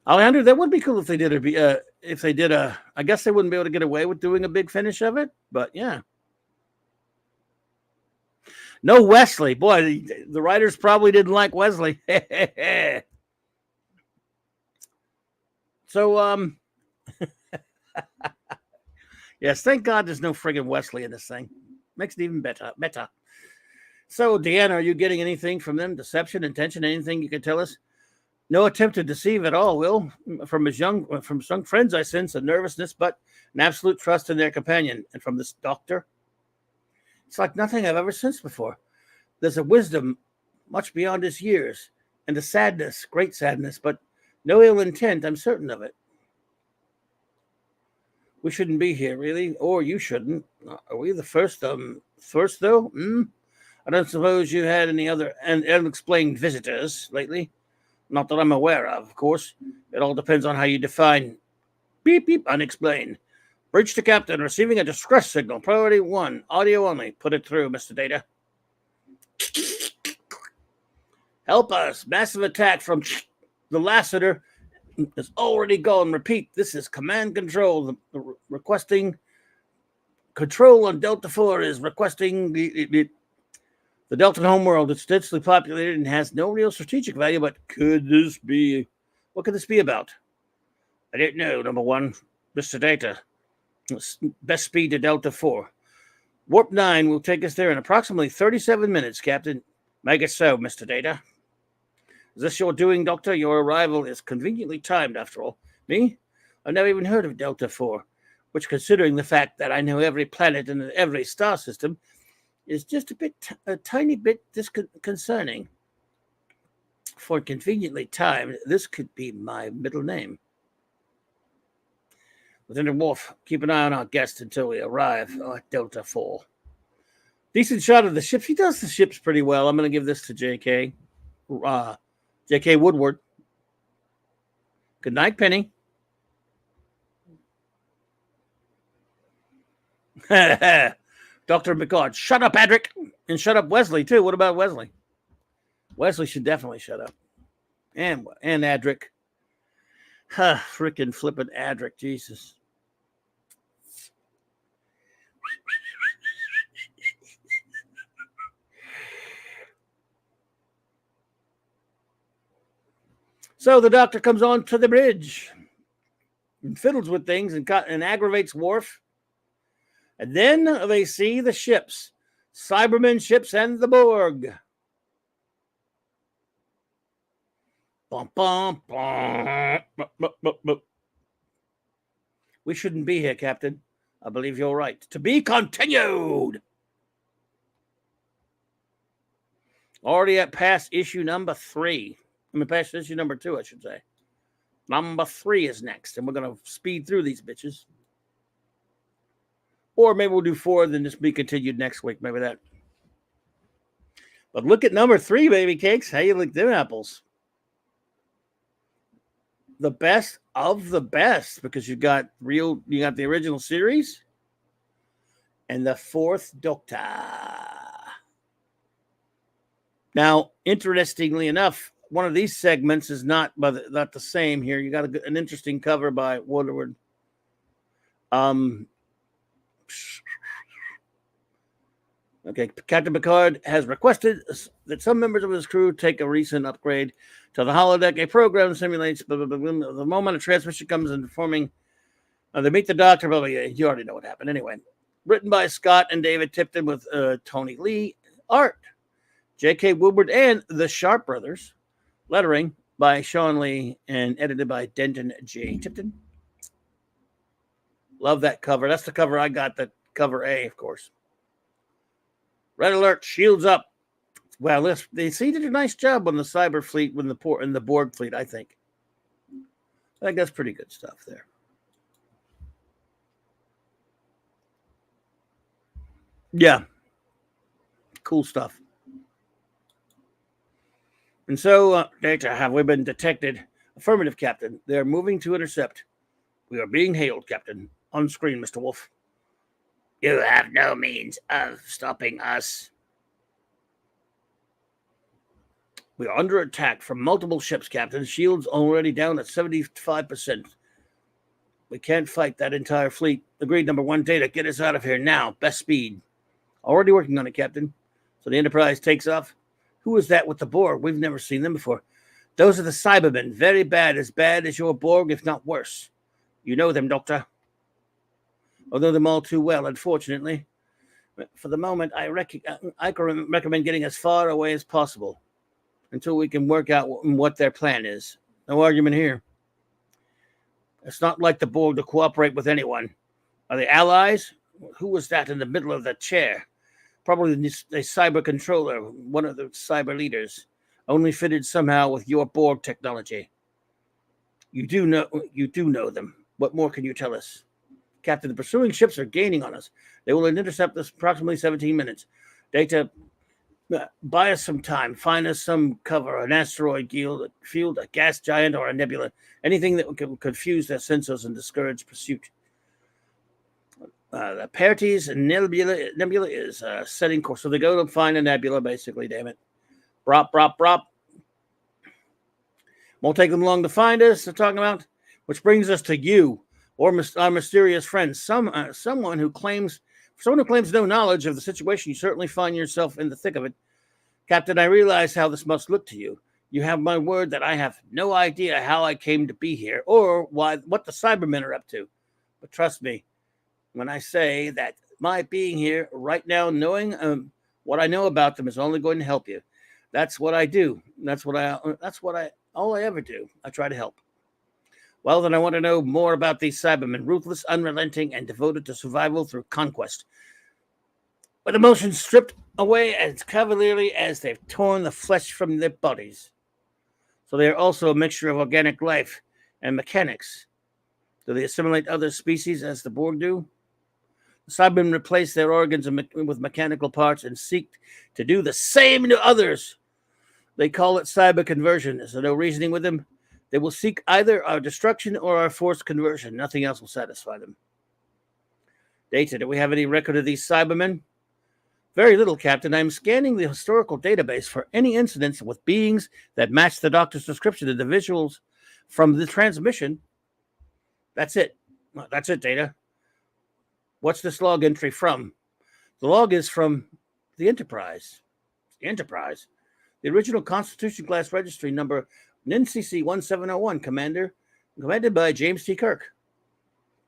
Alejandro, that would be cool if they did I guess they wouldn't be able to get away with doing a big finish of it, but yeah. No Wesley. Boy, the writers probably didn't like Wesley. So, yes, thank God there's no friggin' Wesley in this thing. Makes it even better. So, Deanna, are you getting anything from them? Deception, intention, anything you can tell us? No attempt to deceive at all, Will. From some friends, I sense a nervousness, but an absolute trust in their companion. And from this doctor, it's like nothing I've ever sensed before. There's a wisdom much beyond his years, and a sadness, great sadness, but no ill intent, I'm certain of it. We shouldn't be here, really, or you shouldn't. Are we the first, though? I don't suppose you had any other unexplained visitors lately? Not that I'm aware of course. It all depends on how you define beep, beep, unexplained. Bridge to captain, receiving a distress signal. Priority 1, audio only. Put it through, Mr. Data. Help us. Massive attack from the Lassiter is already gone. Repeat, this is command control. Requesting control on Delta 4 is requesting the Delta homeworld is densely populated and has no real strategic value, but what could this be about? I don't know, number 1. Mr. Data. Best speed to Delta 4. Warp 9 will take us there in approximately 37 minutes, Captain. Make it so, Mr. Data. Is this your doing, Doctor? Your arrival is conveniently timed, after all. Me? I've never even heard of Delta 4, which, considering the fact that I know every planet in every star system, is just a tiny bit disconcerting. For conveniently timed, this could be my middle name. Lieutenant Worf, keep an eye on our guest until we arrive at Delta 4. Decent shot of the ship. She does the ships pretty well. I'm going to give this to J.K. J.K. Woodward. Good night, Penny. Dr. McCord, shut up, Adric. And shut up Wesley, too. What about Wesley? Wesley should definitely shut up. And Adric. Freaking flippin' Adric, Jesus. So the doctor comes on to the bridge and fiddles with things and aggravates Worf. And then they see the ships, Cybermen ships and the Borg. Bum, bum, bum. We shouldn't be here, Captain. I believe you're right. To be continued. Already at past issue number 3. Past issue number 2, I should say. Number 3 is next, and we're going to speed through these bitches. Or maybe we'll do 4, then just be continued next week. Maybe that. But look at number 3, baby cakes. How you like them apples? The best of the best, because you got the original series and the 4th Doctor. Now, interestingly enough, one of these segments is not the same here. You got an interesting cover by Woodward. Okay, Captain Picard has requested that some members of his crew take a recent upgrade to the holodeck. A program simulates the moment a transmission comes in forming. They meet the doctor. Blah, blah, blah. You already know what happened. Anyway, written by Scott and David Tipton with Tony Lee. Art, J.K. Woodward and the Sharp Brothers. Lettering by Sean Lee and edited by Denton J. Tipton. Love that cover. That's the cover I got, the cover A, of course. Red alert, shields up. Well, they did a nice job on the cyber fleet and the Borg fleet, I think. I think that's pretty good stuff there. Yeah. Cool stuff. And so, data, have we been detected? Affirmative, Captain. They're moving to intercept. We are being hailed, Captain. On screen, Mr. Wolf. You have no means of stopping us. We are under attack from multiple ships, Captain. Shields already down at 75%. We can't fight that entire fleet. Agreed, number 1, data. Get us out of here now. Best speed. Already working on it, Captain. So the Enterprise takes off. Who is that with the Borg? We've never seen them before. Those are the Cybermen. Very bad as your Borg, if not worse. You know them, Doctor. I know them all too well, unfortunately. For the moment, I recommend getting as far away as possible until we can work out what their plan is. No argument here. It's not like the Borg to cooperate with anyone. Are they allies? Who was that in the middle of the chair? Probably the cyber controller, one of the cyber leaders, only fitted somehow with your Borg technology. You do know them. What more can you tell us? Captain, the pursuing ships are gaining on us. They will intercept us approximately 17 minutes. Data, buy us some time. Find us some cover, an asteroid field, a gas giant, or a nebula. Anything that could confuse their sensors and discourage pursuit. The Pertes nebula is setting course. So they go to find a nebula, basically, damn it. Brop. Won't take them long to find us, they're talking about. Which brings us to you, or our mysterious friend. Someone who claims no knowledge of the situation. You certainly find yourself in the thick of it. Captain, I realize how this must look to you. You have my word that I have no idea how I came to be here, or what the Cybermen are up to. But trust me, when I say that my being here right now, knowing what I know about them, is only going to help you. That's what I do. All I ever do. I try to help. Well, then I want to know more about these Cybermen, ruthless, unrelenting, and devoted to survival through conquest. With emotions stripped away as cavalierly as they've torn the flesh from their bodies. So they are also a mixture of organic life and mechanics. Do they assimilate other species as the Borg do? The Cybermen replace their organs with mechanical parts and seek to do the same to others. They call it cyber conversion. There's no reasoning with them. They will seek either our destruction or our forced conversion. Nothing else will satisfy them. Data, do we have any record of these Cybermen? Very little, Captain. I am scanning the historical database for any incidents with beings that match the Doctor's description. The visuals from the transmission. That's it. That's it, Data. What's this log entry from? The log is from the Enterprise. The Enterprise. The original Constitution class registry number NCC 1701, commanded by James T. Kirk.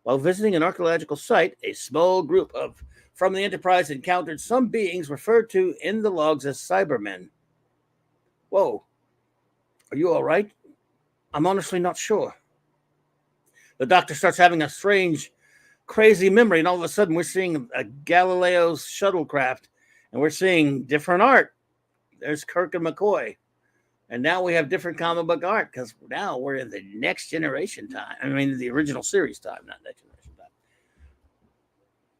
While visiting an archaeological site, a small group from the Enterprise encountered some beings referred to in the logs as Cybermen. Whoa. Are you all right? I'm honestly not sure. The doctor starts having a strange, crazy memory, and all of a sudden we're seeing a Galileo's shuttlecraft, and we're seeing different art. There's Kirk and McCoy. And now we have different comic book art because now we're in the next generation time. I mean, the original series time, not next generation time.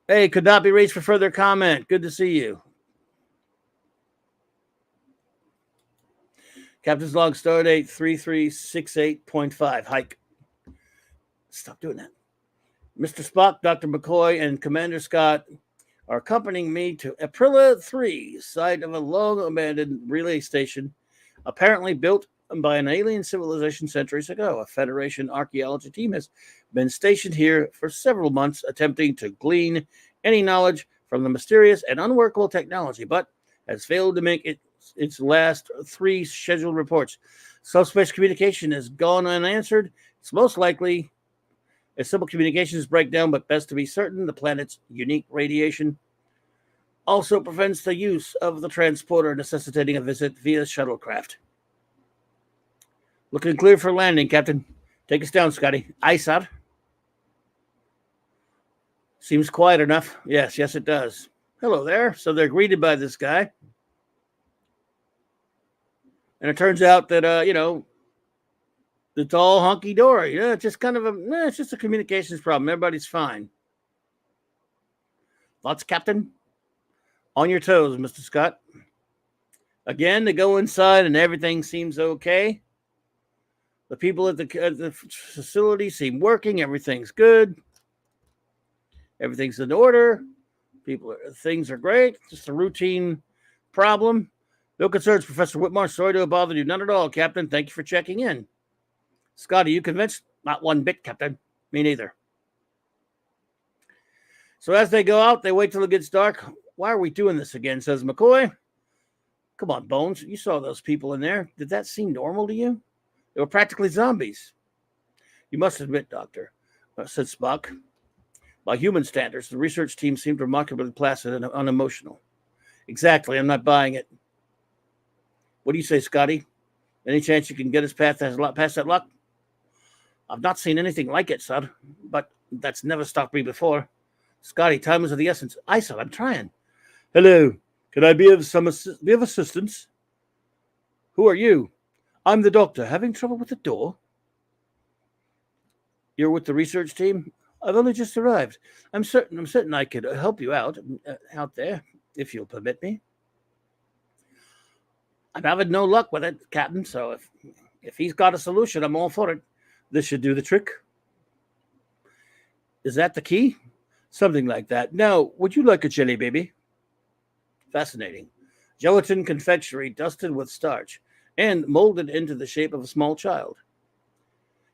Hey, could not be reached for further comment. Good to see you. Captain's log stardate 3368.5. Hike. Stop doing that. Mr. Spock, Dr. McCoy, and Commander Scott are accompanying me to Aprila 3, site of a long-abandoned relay station, apparently built by an alien civilization centuries ago. A Federation archaeology team has been stationed here for several months, attempting to glean any knowledge from the mysterious and unworkable technology, but has failed to make its last 3 scheduled reports. Subspace communication has gone unanswered. It's most likely a simple communications breakdown, but best to be certain the planet's unique radiation also prevents the use of the transporter, necessitating a visit via shuttlecraft. Looking clear for landing, Captain. Take us down, Scotty. Aye, sir. Seems quiet enough. Yes, it does. Hello there. So they're greeted by this guy. And it turns out that, it's all hunky-dory. Yeah, it's just kind of it's just a communications problem. Everybody's fine. Thoughts, Captain? On your toes, Mr. Scott. Again, they go inside and everything seems okay. The people at the facility seem working. Everything's good. Everything's in order. Things are great. Just a routine problem. No concerns, Professor Whitmore. Sorry to have bothered you. None at all, Captain. Thank you for checking in. Scott, are you convinced? Not one bit, Captain. Me neither. So as they go out, they wait till it gets dark. Why are we doing this again, says McCoy. Come on, Bones. You saw those people in there. Did that seem normal to you? They were practically zombies. You must admit, Doctor, said Spock. By human standards, the research team seemed remarkably placid and unemotional. Exactly. I'm not buying it. What do you say, Scotty? Any chance you can get us past that lock? I've not seen anything like it, son, but that's never stopped me before. Scotty, time is of the essence. Aye, son, I'm trying. Hello. Can I be of assistance? Who are you? I'm the doctor. Having trouble with the door? You're with the research team? I've only just arrived. I'm certain I could help you out there, if you'll permit me. I'm having no luck with it, Captain, so if he's got a solution, I'm all for it. This should do the trick. Is that the key? Something like that. Now, would you like a jelly baby? Fascinating. Gelatin confectionery dusted with starch and molded into the shape of a small child.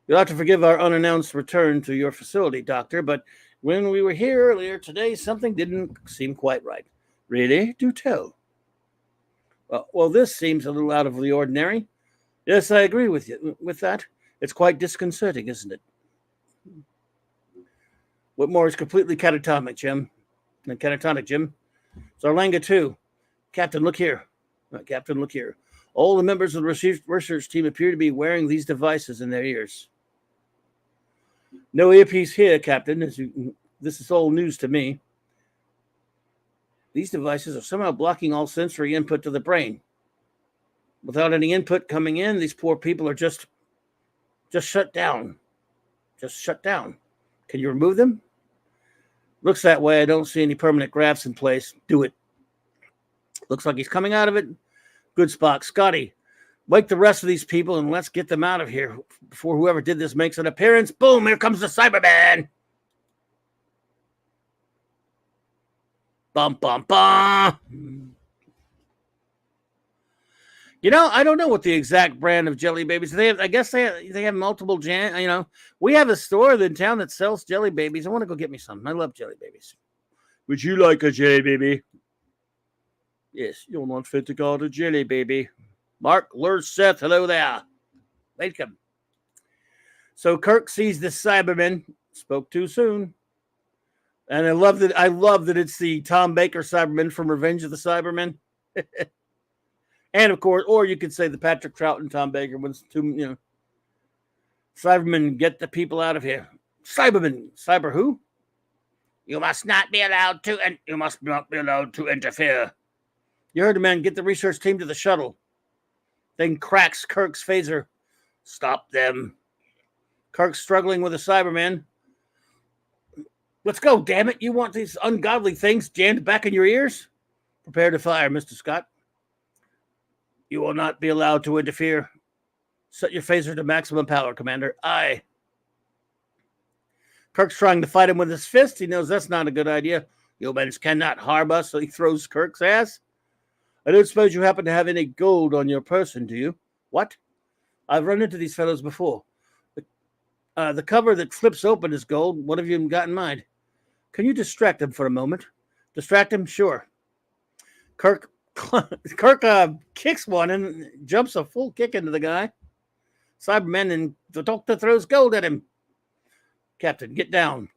You'll have to forgive our unannounced return to your facility, Doctor, but when we were here earlier today, something didn't seem quite right. Really? Do tell. Well, this seems a little out of the ordinary. Yes, I agree with you with that. It's quite disconcerting, isn't it? Whitmore is completely catatonic, Jim. Zarlanga, too. Captain, look here. Captain, look here. All the members of the research team appear to be wearing these devices in their ears. No earpiece here, Captain. This is all news to me. These devices are somehow blocking all sensory input to the brain. Without any input coming in, these poor people are just shut down. Just shut down. Can you remove them? Looks that way. I don't see any permanent grafts in place. Do it. Looks like he's coming out of it. Good Spock. Scotty, wake the rest of these people and let's get them out of here before whoever did this makes an appearance. Boom, here comes the Cyberman. Bum, bum, bum. I don't know what the exact brand of Jelly Babies. I guess they have multiple we have a store in town that sells Jelly Babies. I want to go get me some. I love Jelly Babies. Would you like a Jelly Baby? Yes, you're not fit to call it a Jelly Baby. Mark, Lord Seth, hello there. Welcome. So Kirk sees this Cyberman. Spoke too soon. And I love that it's the Tom Baker Cyberman from Revenge of the Cybermen. And of course, or you could say the Patrick Troughton and Tom Baker ones too, Cybermen, get the people out of here. Cybermen. Cyber who? You must not be allowed to interfere. You heard the man. Get the research team to the shuttle. Then cracks Kirk's phaser. Stop them. Kirk's struggling with a Cyberman. Let's go, damn it. You want these ungodly things jammed back in your ears? Prepare to fire, Mr. Scott. You will not be allowed to interfere. Set your phaser to maximum power, Commander. Aye. Kirk's trying to fight him with his fist. He knows that's not a good idea. Humans cannot harm us, so he throws Kirk's ass. I don't suppose you happen to have any gold on your person, do you? What? I've run into these fellows before. The cover that flips open is gold. What have you got in mind? Can you distract him for a moment? Distract him? Sure. Kirk kicks one and jumps a full kick into the guy. Cyberman and the doctor throws gold at him. Captain, get down.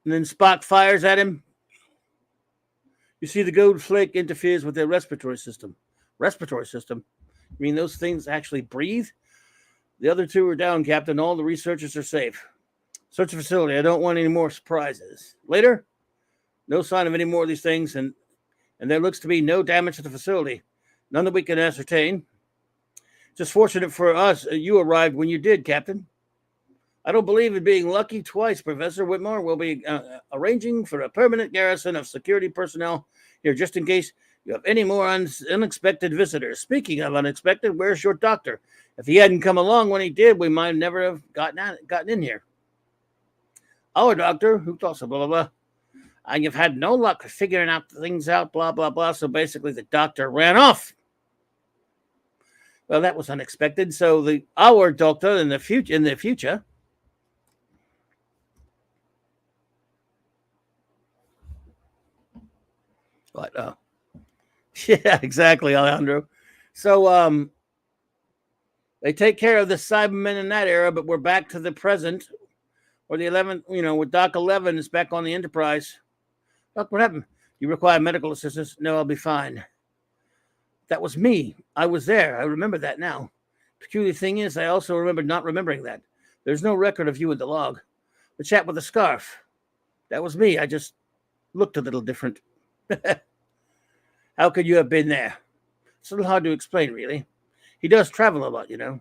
And then Spock fires at him. You see the gold flake interferes with their respiratory system. Respiratory system? You mean those things actually breathe? The other two are down, Captain. All the researchers are safe. Search the facility. I don't want any more surprises. Later, no sign of any more of these things, and there looks to be no damage to the facility. None that we can ascertain. Just fortunate for us, you arrived when you did, Captain. I don't believe in being lucky twice, Professor Whitmore. We'll be arranging for a permanent garrison of security personnel here just in case you have any more unexpected visitors. Speaking of unexpected, where's your doctor? If he hadn't come along when he did, we might never have gotten in here. Our doctor, who thought so, blah, blah, blah. And you've had no luck figuring out things out, blah, blah, blah. So basically the doctor ran off. Well, that was unexpected. So our doctor in the future. What? Yeah, exactly, Alejandro. So they take care of the Cybermen in that era, but we're back to the present, or the 11th. With Doc 11 is back on the Enterprise. Doc, what happened? You require medical assistance? No, I'll be fine. That was me. I was there. I remember that now. Peculiar thing is, I also remember not remembering that. There's no record of you in the log. The chap with the scarf. That was me. I just looked a little different. How could you have been there? It's a little hard to explain, really. He does travel a lot, That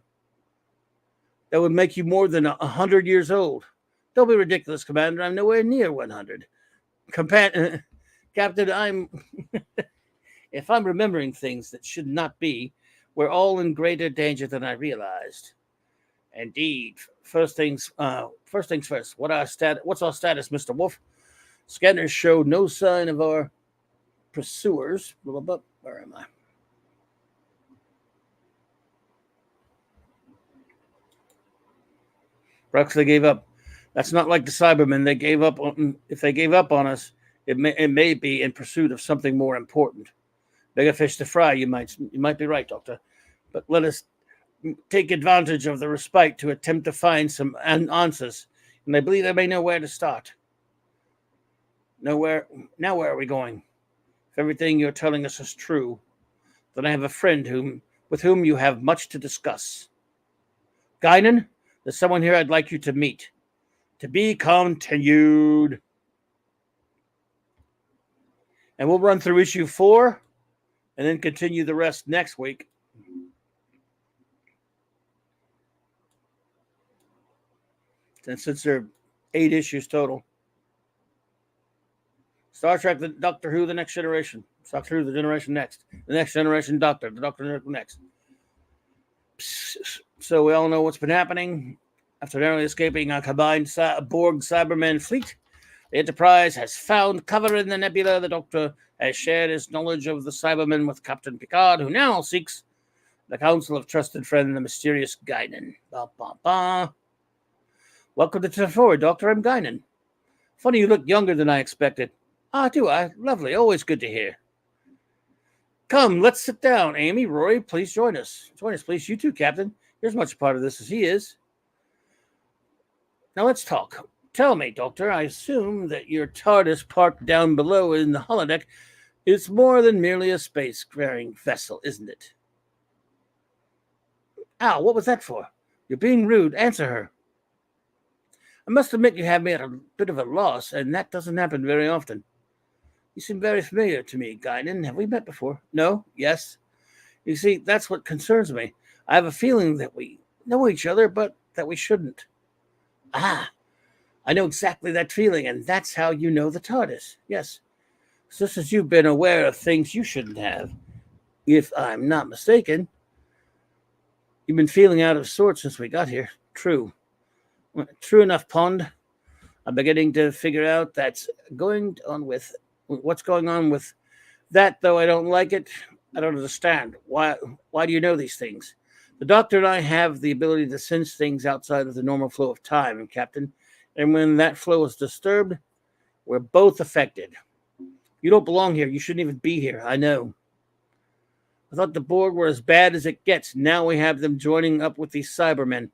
would make you more than 100 years old. Don't be ridiculous, Commander. I'm nowhere near 100. Captain, if I'm remembering things that should not be, we're all in greater danger than I realized. Indeed. First things first. What's our status, Mr. Wolf? Scanners show no sign of our pursuers. Blah, blah, blah. Where am I? Perhaps they gave up. That's not like the Cybermen. They gave up on. If they gave up on us, it may be in pursuit of something more important. Bigger fish to fry. You might be right, Doctor. But let us take advantage of the respite to attempt to find some answers. And I believe I may know where to start. Now where are we going? If everything you're telling us is true, then I have a friend with whom you have much to discuss. Guinan, there's someone here I'd like you to meet. To be continued. And we'll run through issue 4 and then continue the rest next week. And since there are 8 issues total. Star Trek, the Doctor Who, the Next Generation. Doctor Who, the Generation Next. The Next Generation Doctor, the Doctor Next. So we all know what's been happening. After narrowly escaping a combined Borg Cyberman fleet, the Enterprise has found cover in the nebula. The Doctor has shared his knowledge of the Cybermen with Captain Picard, who now seeks the counsel of trusted friend, the mysterious Guinan. Ba, ba, ba. Welcome to 10-4, Doctor. I'm Guinan. Funny you look younger than I expected. Ah, do I? Lovely. Always good to hear. Come, let's sit down. Amy, Rory, please join us. Join us, please. You too, Captain. You're as much a part of this as he is. Now let's talk. Tell me, Doctor, I assume that your TARDIS parked down below in the holodeck is more than merely a space-faring vessel, isn't it? Ow, what was that for? You're being rude. Answer her. I must admit you have me at a bit of a loss, and that doesn't happen very often. You seem very familiar to me, Guinan. Have we met before? No? Yes? You see, that's what concerns me. I have a feeling that we know each other, but that we shouldn't. Ah, I know exactly that feeling, and that's how you know the TARDIS. Yes. Just as you've been aware of things you shouldn't have, if I'm not mistaken. You've been feeling out of sorts since we got here. True. True enough, Pond. I'm beginning to figure out what's going on with that, though I don't like it. I don't understand. Why do you know these things? The Doctor and I have the ability to sense things outside of the normal flow of time, Captain. And when that flow is disturbed, we're both affected. You don't belong here. You shouldn't even be here. I know. I thought the Borg were as bad as it gets. Now we have them joining up with these Cybermen.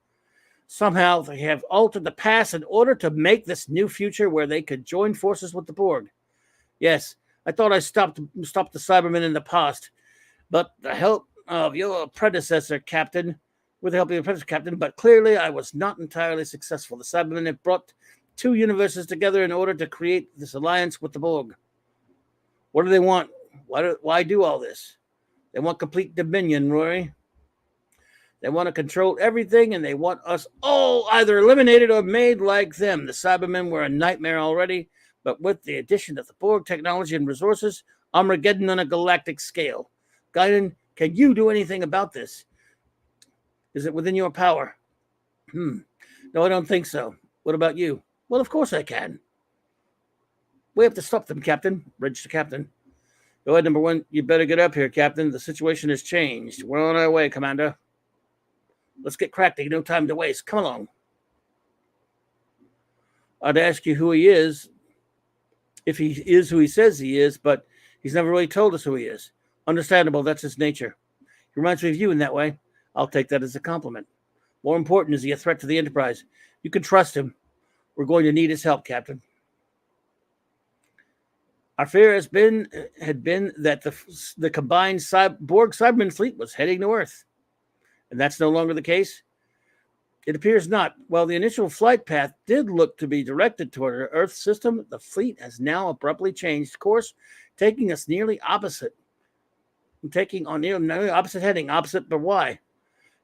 Somehow they have altered the past in order to make this new future where they could join forces with the Borg. Yes, I thought I stopped the Cybermen in the past, but the help of your predecessor, Captain, but clearly I was not entirely successful. The Cybermen have brought two universes together in order to create this alliance with the Borg. What do they want? Why do all this? They want complete dominion, Rory. They want to control everything, and they want us all either eliminated or made like them. The Cybermen were a nightmare already, but with the addition of the Borg technology and resources, Armageddon on a galactic scale. Guinan, can you do anything about this? Is it within your power? No, I don't think so. What about you? Well, of course I can. We have to stop them, Captain. Bridge to Captain. Go ahead, number one. You better get up here, Captain. The situation has changed. We're on our way, Commander. Let's get cracking. No time to waste. Come along. I'd ask you who he is, if he is who he says he is, but he's never really told us who he is. Understandable. That's his nature. He reminds me of you in that way. I'll take that as a compliment. More important, is he a threat to the Enterprise? You can trust him. We're going to need his help, Captain. Our fear had been that the combined Borg Cyberman fleet was heading to Earth. And that's no longer the case? It appears not. While the initial flight path did look to be directed toward our Earth system, the fleet has now abruptly changed course, taking us nearly opposite. Taking on nearly opposite heading. Opposite, but why?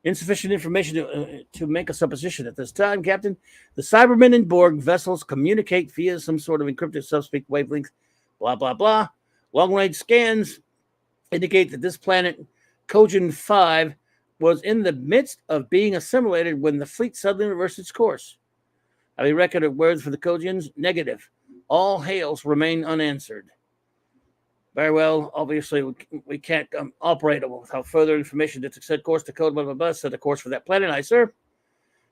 Insufficient information to make a supposition at this time, Captain. The Cybermen and Borg vessels communicate via some sort of encrypted subspeak wavelength. Blah, blah, blah. Long-range scans indicate that this planet, Kojin 5, was in the midst of being assimilated when the fleet suddenly reversed its course. Have a record of words for the Kojins? Negative. All hails remain unanswered. Very well. Obviously, we can't operate without further information. To set course to code, blah, blah, blah. Set a course for that planet. Aye, sir.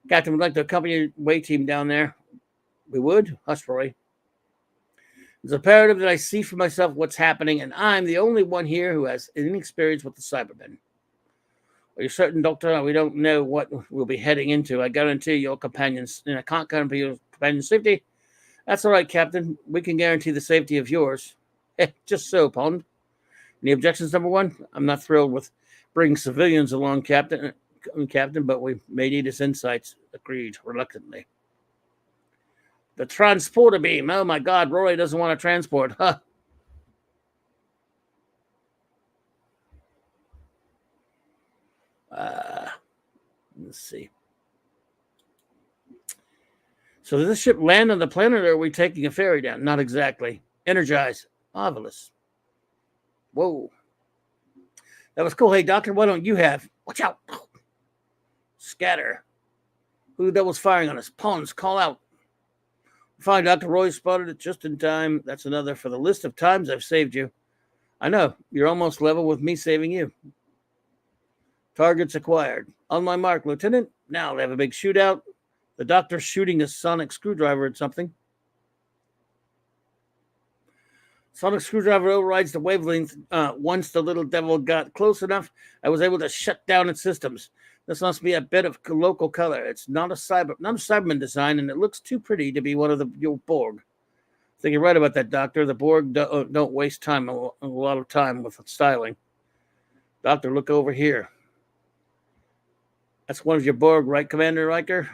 Captain would like to accompany your way team down there. We would? Hush, Roy. It's imperative that I see for myself what's happening, and I'm the only one here who has any experience with the Cybermen. Are you certain, Doctor? We don't know what we'll be heading into. I guarantee your companions, and I can't guarantee your companions' safety. That's all right, Captain. We can guarantee the safety of yours. Just so, Pond. Any objections, number one? I'm not thrilled with bringing civilians along, Captain, but we may need his insights. Agreed, reluctantly. The transporter beam. Oh, my God. Roy doesn't want to transport. Huh. Let's see. So did this ship land on the planet, or are we taking a ferry down? Not exactly. Energize. Marvelous. Whoa. That was cool. Hey, Doctor, why don't you have... Watch out. Scatter. Who the devil's firing on us? Pawns, call out. Fine, Dr. Roy spotted it just in time. That's another for the list of times I've saved you. I know. You're almost level with me saving you. Targets acquired. On my mark, Lieutenant. Now they have a big shootout. The doctor's shooting a sonic screwdriver at something. Sonic screwdriver overrides the wavelength. Once the little devil got close enough, I was able to shut down its systems. This must be a bit of local color. It's not a Cyberman design, and it looks too pretty to be one of the Borg. I think you're right about that, Doctor. The Borg don't waste a lot of time with styling. Doctor, look over here. That's one of your Borg, right, Commander Riker?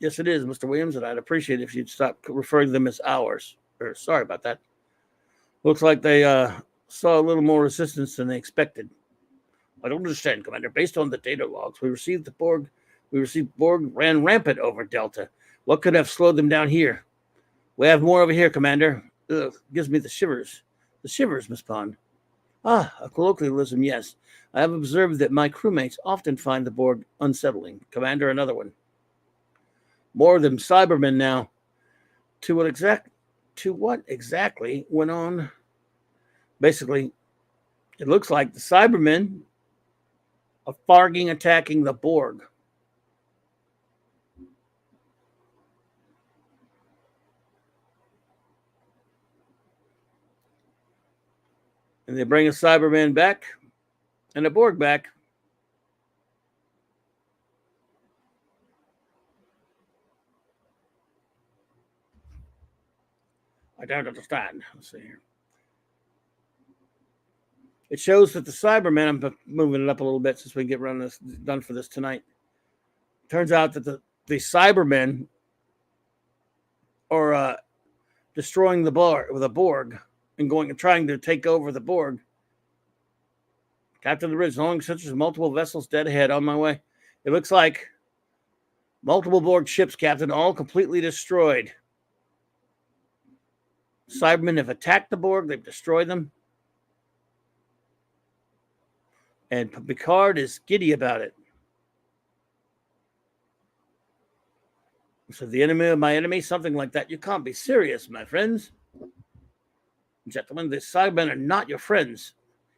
Yes, it is, Mr. Williams, and I'd appreciate it if you'd stop referring to them as ours. Sorry about that. Looks like they saw a little more resistance than they expected. I don't understand, Commander. Based on the data logs, we received Borg ran rampant over Delta. What could have slowed them down here? We have more over here, Commander. Ugh, gives me the shivers. The shivers, Miss Pond. Ah, a colloquialism, yes. I have observed that my crewmates often find the Borg unsettling. Commander, another one. More of them Cybermen now. To what exactly went on? Basically, it looks like the Cybermen are farging attacking the Borg. And they bring a Cyberman back and a Borg back. I don't understand. Let's see here. It shows that the Cybermen, I'm moving it up a little bit since we can get done for this tonight. Turns out that the Cybermen are destroying the Borg and trying to take over the Borg. Captain of the Bridge, knowing such as multiple vessels dead ahead on my way. It looks like multiple Borg ships, Captain, all completely destroyed. Cybermen have attacked the Borg. They've destroyed them. And Picard is giddy about it. So the enemy of my enemy, something like that. You can't be serious, my friends. Gentlemen, the Cybermen are not your friends.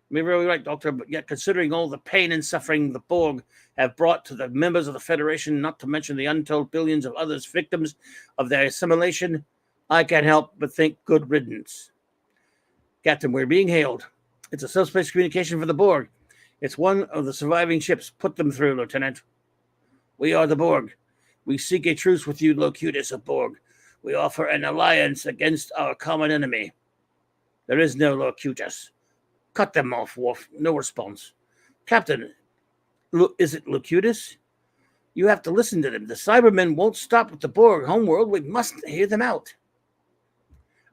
You may be really right, Doctor, but yet considering all the pain and suffering the Borg have brought to the members of the Federation, not to mention the untold billions of others victims of their assimilation, I can't help but think good riddance. Captain, we're being hailed. It's a subspace communication for the Borg. It's one of the surviving ships. Put them through, Lieutenant. We are the Borg. We seek a truce with you, Locutus of Borg. We offer an alliance against our common enemy. There is no Locutus. Cut them off, Worf. No response. Captain, is it Locutus? You have to listen to them. The Cybermen won't stop with the Borg homeworld. We must hear them out.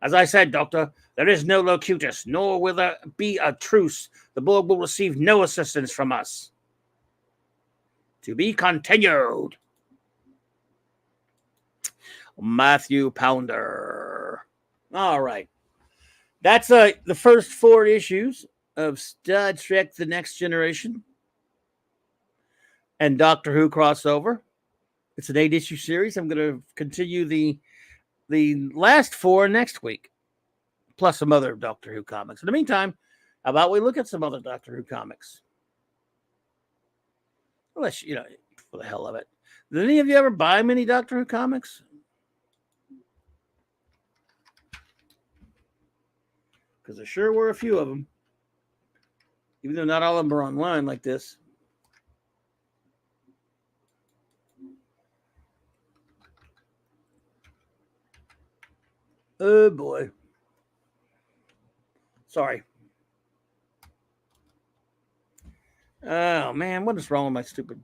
As I said, Doctor, there is no Locutus, nor will there be a truce. The Borg will receive no assistance from us. To be continued. Matthew Pounder. All right. That's the first 4 issues of Star Trek The Next Generation and Doctor Who crossover. It's an 8-issue series. I'm going to continue the last 4 next week, plus some other Doctor Who comics. In the meantime, how about we look at some other Doctor Who comics? Unless, for the hell of it. Did any of you ever buy many Doctor Who comics? Because there sure were a few of them. Even though not all of them are online like this. Oh, boy. Sorry. Oh, man. What is wrong with my stupid...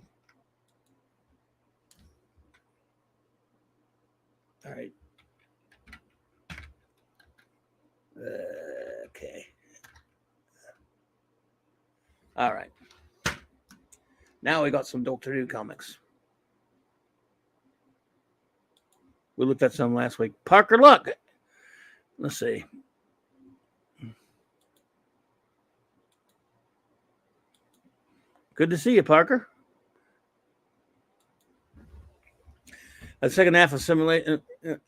All right. Okay. All right. Now we got some Doctor Who comics. We looked at some last week. Parker Luck. Let's see. Good to see you, Parker. The second half of simulation.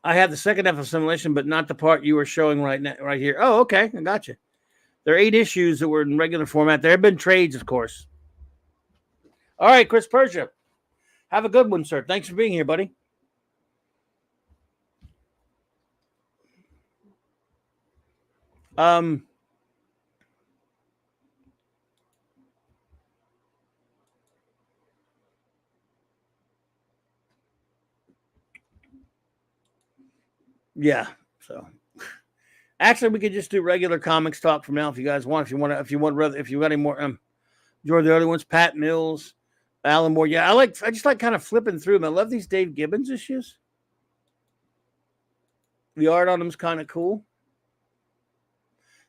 I have the second half of simulation, but not the part you were showing right here. Oh, okay. I got you. There are 8 issues that were in regular format. There have been trades, of course. All right, Chris Persia. Have a good one, sir. Thanks for being here, buddy. Yeah. So actually, we could just do regular comics talk from now if you guys want. If you got any more, you're the other ones, Pat Mills, Alan Moore. Yeah, I just like kind of flipping through them. I love these Dave Gibbons issues. The art on them is kind of cool.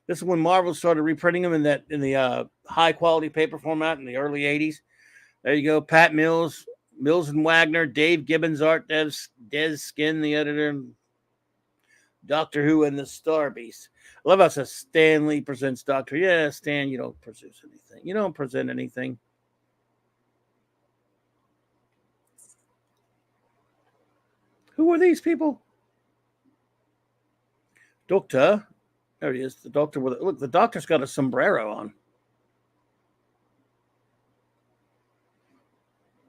This is when Marvel started reprinting them in the high quality paper format in the early 80s. There you go. Pat Mills, Mills and Wagner, Dave Gibbons art, Des Skin, the editor, Doctor Who and the Star Beast. I love how it says Stan Lee presents Doctor. Yeah, Stan, you don't produce anything. You don't present anything. Who are these people? Doctor. There he is. The doctor with look. The doctor's got a sombrero on.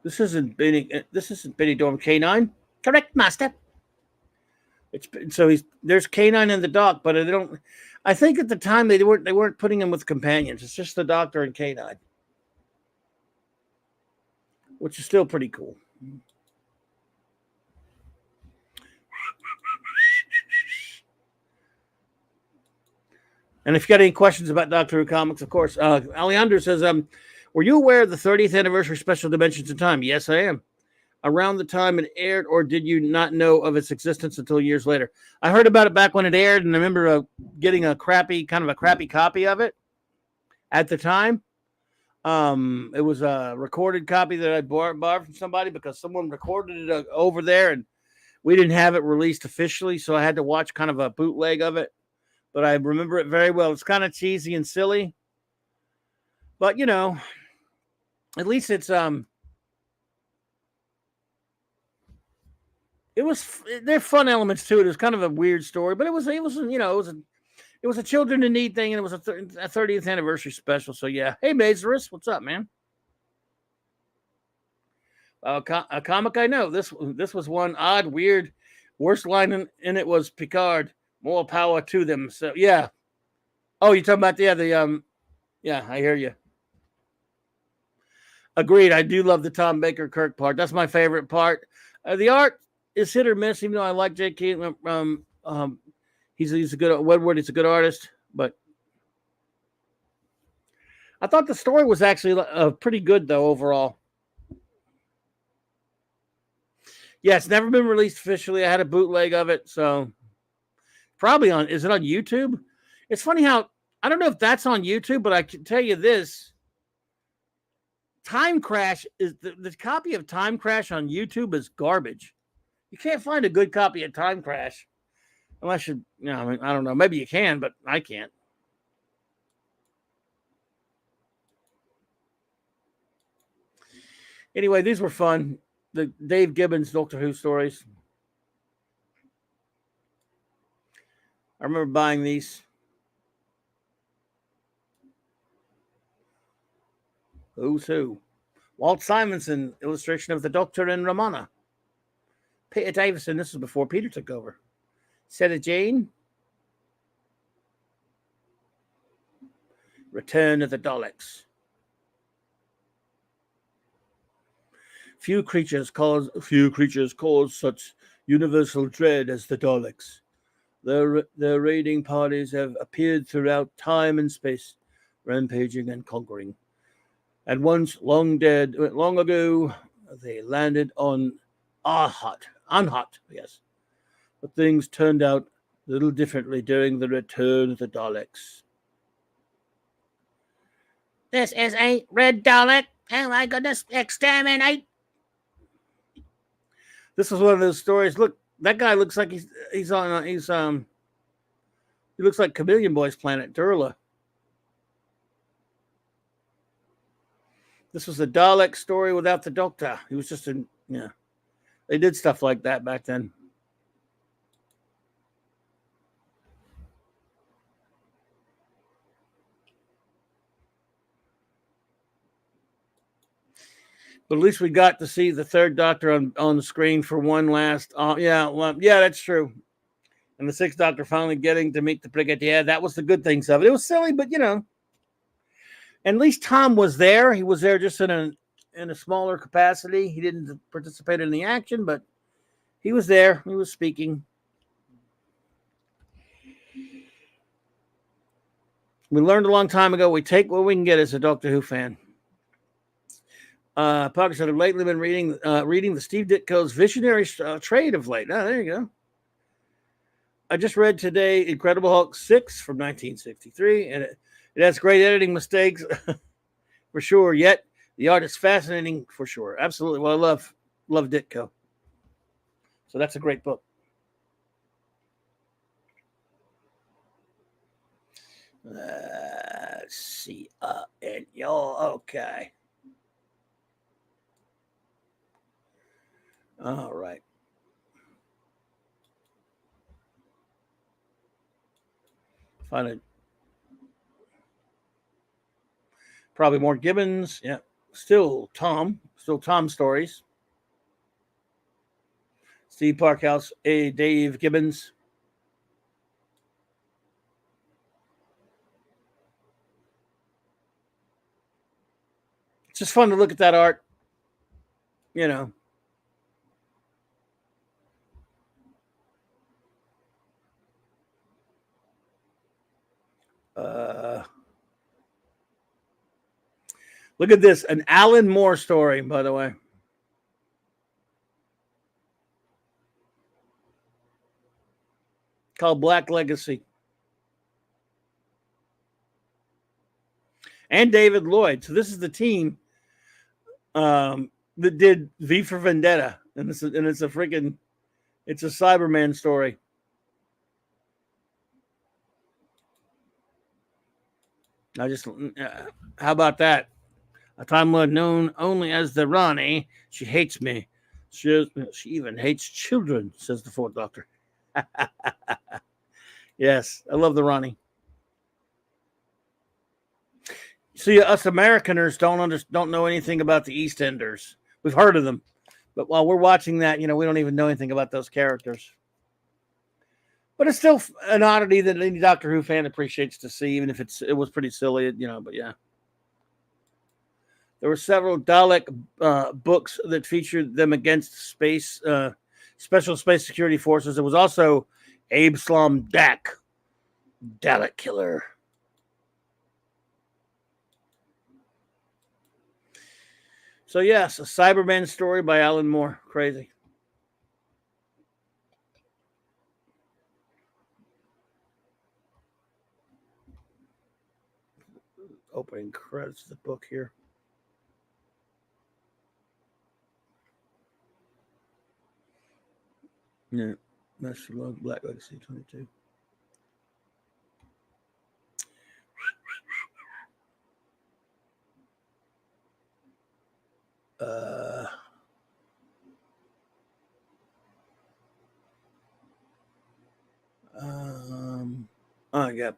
This isn't Benny Dorm K9. Correct, master. There's K9 in the doc, but they don't. I think at the time they weren't putting him with companions. It's just the doctor and K9, which is still pretty cool. And if you got any questions about Doctor Who comics, of course, Alejandro says, were you aware of the 30th anniversary special Dimensions in Time? Yes, I am. Around the time it aired, or did you not know of its existence until years later? I heard about it back when it aired, and I remember getting a crappy copy of it at the time. It was a recorded copy that I borrowed from somebody because someone recorded it over there, and we didn't have it released officially, so I had to watch kind of a bootleg of it. But I remember it very well. It's kind of cheesy and silly, but at least it's there are fun elements to it. It was kind of a weird story, but it was a children in need thing, and it was a 30th anniversary special. So yeah, hey Mazarus, what's up, man? A comic I know. This was one odd, weird. Worst line in it was Picard. More power to them. So yeah. Oh, you're talking about yeah, I hear you. Agreed. I do love the Tom Baker Kirk part. That's my favorite part. The art is hit or miss, even though I like J.K. He's a good Woodward. He's a good artist, but I thought the story was actually pretty good though overall. Yeah, it's never been released officially. I had a bootleg of it, so probably is it on YouTube? It's funny how I don't know if that's on YouTube, but I can tell you this. Time Crash is the copy of Time Crash on YouTube is garbage. You can't find a good copy of Time Crash unless I don't know. Maybe you can, but I can't. Anyway, these were fun. The Dave Gibbons Doctor Who stories. I remember buying these. Who's Who? Walt Simonson, illustration of the Doctor and Romana. Peter Davison, this was before Peter took over. Sarah Jane. Return of the Daleks. Few creatures cause such universal dread as the Daleks. Their raiding parties have appeared throughout time and space, rampaging and conquering. And once long ago, they landed on Anhat, yes. But things turned out a little differently during the return of the Daleks. This is a red Dalek. Oh my goodness, exterminate. This was one of those stories. Look, that guy looks like he looks like Chameleon Boy's planet, Durla. This was the Dalek story without the Doctor. He was just they did stuff like that back then. But at least we got to see the third Doctor on the screen for one last. Yeah, that's true. And the sixth Doctor finally getting to meet the Brigadier. That was the good things of it. It was silly, but at least Tom was there. He was there just in a smaller capacity. He didn't participate in the action, but he was there. He was speaking. We learned a long time ago, we take what we can get as a Doctor Who fan. Parker said, I've lately been reading the Steve Ditko's Visionary Trade of late. Oh, there you go. I just read today Incredible Hulk 6 from 1963, and it has great editing mistakes for sure. Yet the art is fascinating for sure. Absolutely. Well, I love Ditko. So that's a great book. Let's see. And y'all, okay. All right. Find it. Probably more Gibbons. Yeah. Still Tom stories. Steve Parkhouse, Dave Gibbons. It's just fun to look at that art. Look at this, an Alan Moore story, by the way. Called Black Legacy. And David Lloyd. So this is the team that did V for Vendetta. And it's a Cyberman story. How about that? A Time Lord known only as the Ronnie. She hates me. She even hates children, says the Fourth Doctor. Yes, I love the Ronnie. See, us Americaners don't know anything about the EastEnders. We've heard of them, but while we're watching that, we don't even know anything about those characters. But it's still an oddity that any Doctor Who fan appreciates to see, even if it was pretty silly, But yeah. There were several Dalek books that featured them against special space security forces. There was also Abe Slom Dak, Dalek Killer. So yes, a Cyberman story by Alan Moore. Crazy. Opening credits of the book here. Yeah, Master Log, Black Legacy 22. Yeah.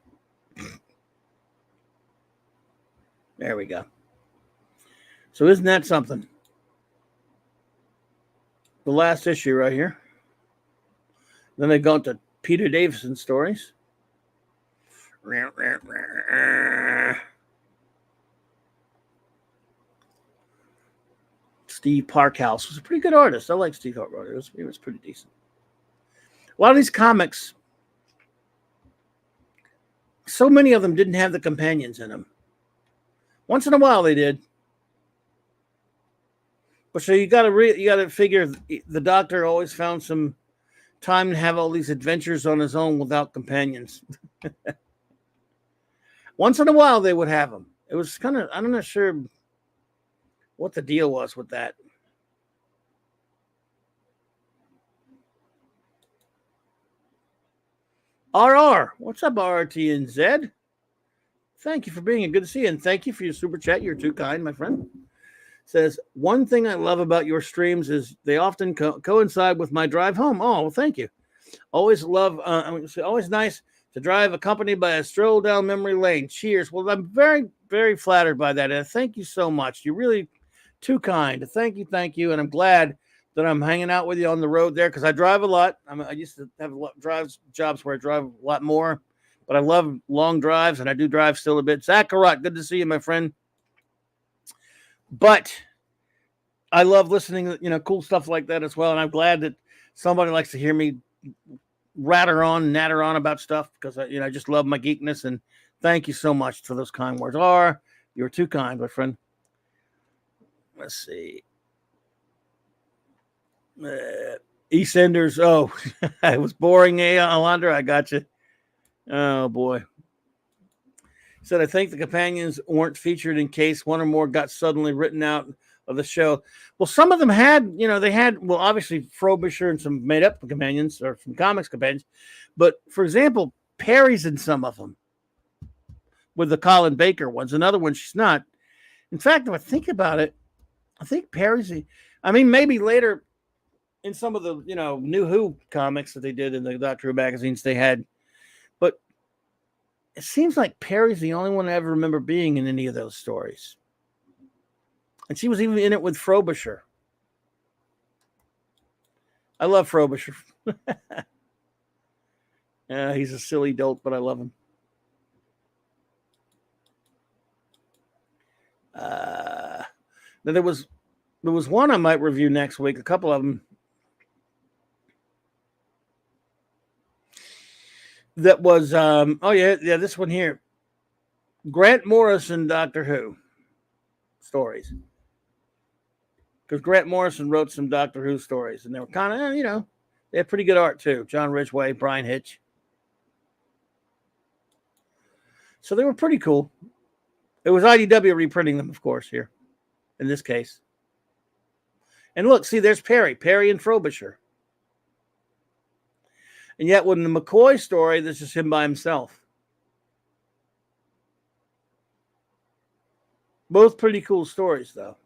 There we go. So isn't that something? The last issue right here. Then they go into Peter Davison stories. Steve Parkhouse was a pretty good artist. I like Steve Parkhouse. He was pretty decent. A lot of these comics, so many of them didn't have the companions in them. Once in a while they did. But so you got to figure the Doctor always found some time to have all these adventures on his own without companions. Once in a while they would have them. It was kind of, I'm not sure what the deal was with that. RR, what's up, RTNZ? Thank you for being here. Good to see you. And thank you for your super chat. You're too kind, my friend. Says, one thing I love about your streams is they often coincide with my drive home. Oh, well, thank you. Always love, always nice to drive accompanied by a stroll down memory lane. Cheers. Well, I'm very, very flattered by that. And thank you so much. You really Too kind. Thank you. And I'm glad that I'm hanging out with you on the road there because I drive a lot. I used to have a lot jobs where I drive a lot more, but I love long drives and I do drive still a bit. Zachariah, good to see you, my friend. But I love listening to, cool stuff like that as well. And I'm glad that somebody likes to hear me natter on about stuff because I just love my geekness. And thank you so much for those kind words. You're too kind, my friend. Let's see. EastEnders. Oh, it was boring, Alondra. I got you. Oh, boy. Said, I think the companions weren't featured in case one or more got suddenly written out of the show. Well, some of them had, obviously Frobisher and some made up companions or some comics companions. But for example, Perry's in some of them with the Colin Baker ones. Another one, she's not. In fact, if I think about it, I think Perry's, maybe later in some of the, New Who comics that they did in the Doctor Who magazines they had. But it seems like Perry's the only one I ever remember being in any of those stories. And she was even in it with Frobisher. I love Frobisher. He's a silly dolt, but I love him. Then there was one I might review next week. A couple of them. That was this one here. Grant Morrison Doctor Who stories. Because Grant Morrison wrote some Doctor Who stories, and they were kind of, they had pretty good art too. John Ridgway, Brian Hitch. So they were pretty cool. It was IDW reprinting them, of course, here in this case. And look, see, there's Perry and Frobisher. And yet, when the McCoy story, this is him by himself. Both pretty cool stories, though.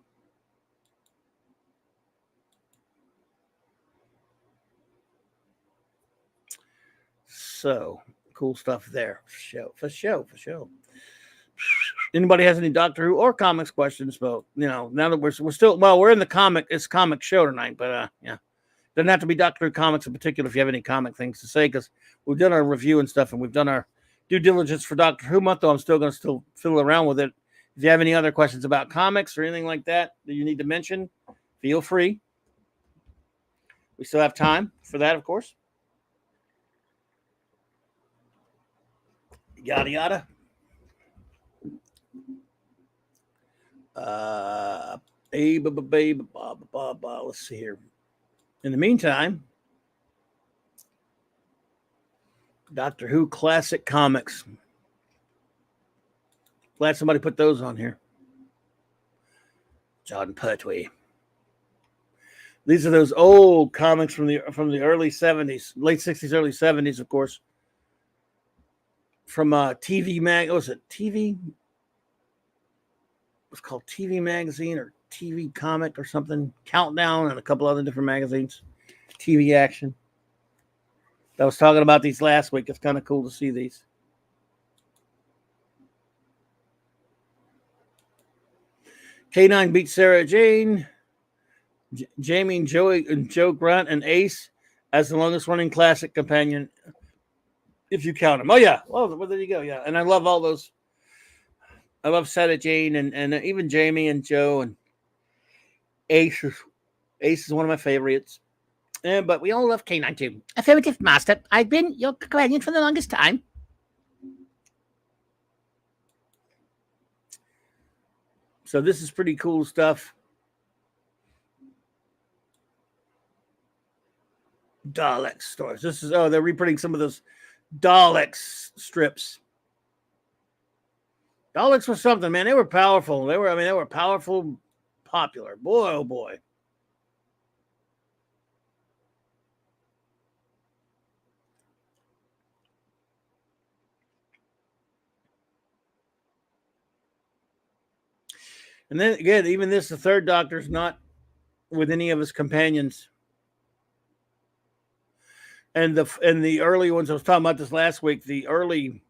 So, cool stuff there. For show. Anybody has any Doctor Who or comics questions? But, now that we're still, we're in it's comic show tonight, but, yeah. Doesn't have to be Doctor Who comics in particular if you have any comic things to say, because we've done our review and stuff, and we've done our due diligence for Doctor Who month, though I'm still going to fiddle around with it. If you have any other questions about comics or anything like that you need to mention, feel free. We still have time for that, of course. Yada, yada. Let's see here. In the meantime, Doctor Who Classic Comics. Glad somebody put those on here. John Pertwee. These are those old comics from the early 70s, late 60s, early 70s, of course. From TV Mag. What was it? TV? It was called TV Magazine or TV Comic or something. Countdown and a couple other different magazines. TV Action. I was talking about these last week. It's kind of cool to see these. K9 beats Sarah Jane. Jamie and Joe Grant and Ace as the longest running classic companion, if you count them. Oh, yeah. Well, there you go. Yeah. And I love all those. I love Sarah Jane and even Jamie and Joe and Ace. Ace is one of my favorites. But we all love K9 too. Affirmative, Master. I've been your companion for the longest time. So this is pretty cool stuff. Daleks stories. They're reprinting some of those Daleks strips. Daleks were something, man. They were powerful. They were powerful, popular. Boy, oh boy. And then again, even the third Doctor's not with any of his companions. And the early ones, I was talking about this last week, the early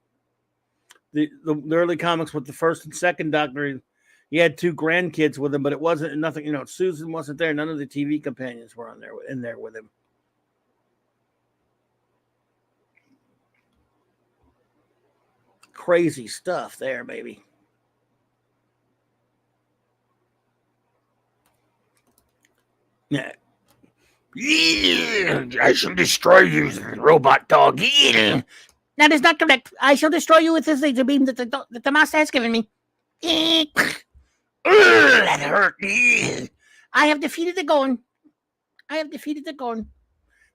comics with the first and second Doctor, He had 2 grandkids with him, but it wasn't nothing. Susan wasn't there. None of the TV companions were in there with him. Crazy stuff there, baby. Yeah. I shall destroy you, robot dog. That is not correct. I shall destroy you with this laser beam that the master has given me. That hurt. I have defeated the Gorn.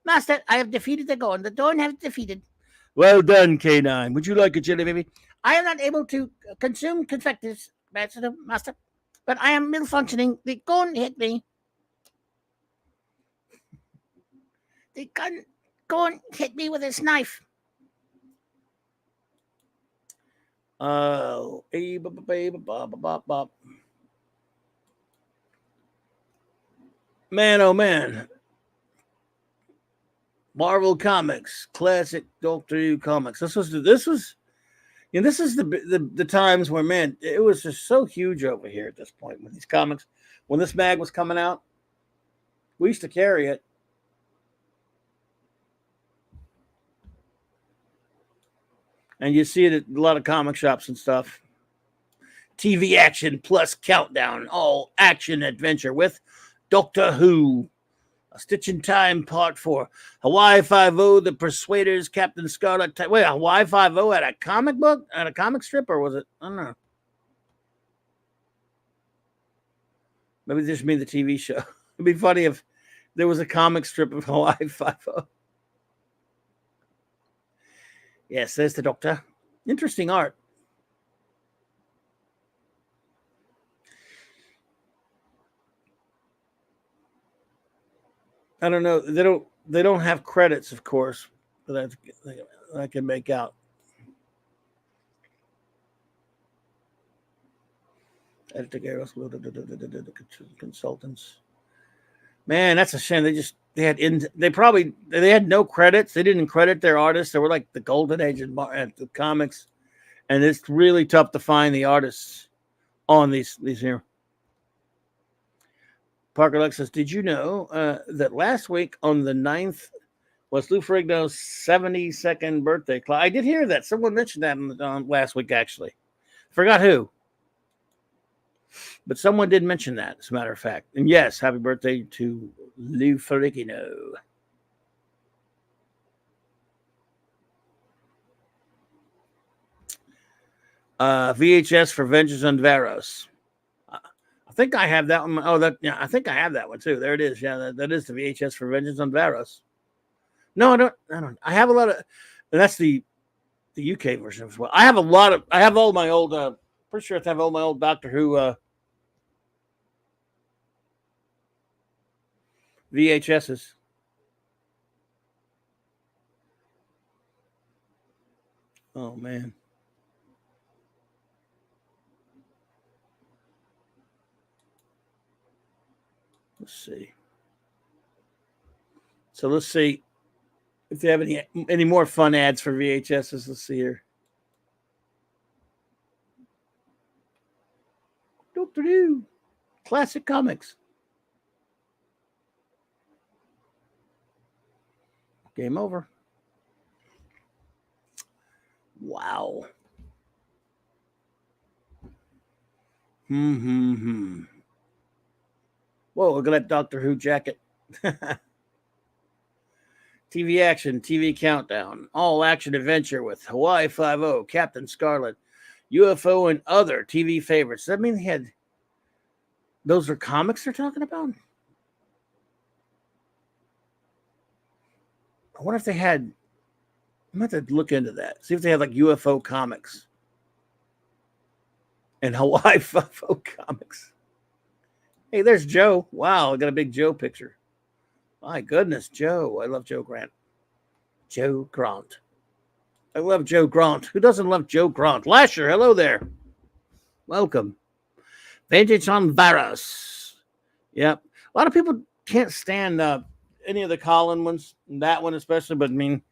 Master, I have defeated the Gorn. The Gorn have defeated. Well done, K9. Would you like a jelly, baby? I am not able to consume confectives, Master, but I am malfunctioning. The Gorn hit me. The Gorn hit me with his knife. Oh, man, oh man. Marvel Comics, classic Doctor Who comics. This is the times where, man, it was just so huge over here at this point with these comics. When this mag was coming out, we used to carry it. And you see it at a lot of comic shops and stuff. TV action plus countdown, all action adventure with Doctor Who. A Stitch in Time Part 4. Hawaii Five-0, The Persuaders, Captain Scarlet. Wait, Hawaii Five-0 had a comic book? Had a comic strip? Or was it? I don't know. Maybe just mean the TV show. It'd be funny if there was a comic strip of Hawaii Five-0. Yes, there's the Doctor. Interesting art. I don't know. They don't have credits, of course, that I can make out. Editor consultants. Man, that's a shame. They had no credits. They didn't credit their artists. They were like the golden age of the comics, and it's really tough to find the artists on these here. Parker Lex says, did you know that last week on the 9th was Lou Ferrigno's 72nd birthday? I did hear that. Someone mentioned that last week, actually. Forgot who. But someone did mention that, as a matter of fact. And yes, happy birthday to Lou Ferrigno. VHS for Vengeance on Varos. I think I have that one. I think I have that one too. There it is. Yeah, that is the VHS for Vengeance on Varos. No, I don't. I have a lot of, and that's the UK version as well. I have all my old. Pretty sure I have all my old Doctor Who VHSs. Oh man. Let's see. So let's see if they have any more fun ads for VHSs. Let's see here. Doctor Who, classic comics. Game over. Wow. Whoa, look at that Doctor Who jacket. TV action, TV countdown, all action adventure with Hawaii Five-0, Captain Scarlet, UFO, and other TV favorites. Does that mean those are comics they're talking about? I wonder if they had, I'm going to have to look into that. See if they have like UFO comics and Hawaii Five-0 comics. Hey, there's Joe. Wow, I got a big Joe picture. My goodness, Joe. I love Joe Grant. Joe Grant. I love Joe Grant. Who doesn't love Joe Grant? Lasher, hello there. Welcome. Vintage on Varos. Yep. A lot of people can't stand any of the Colin ones, that one especially, but I mean,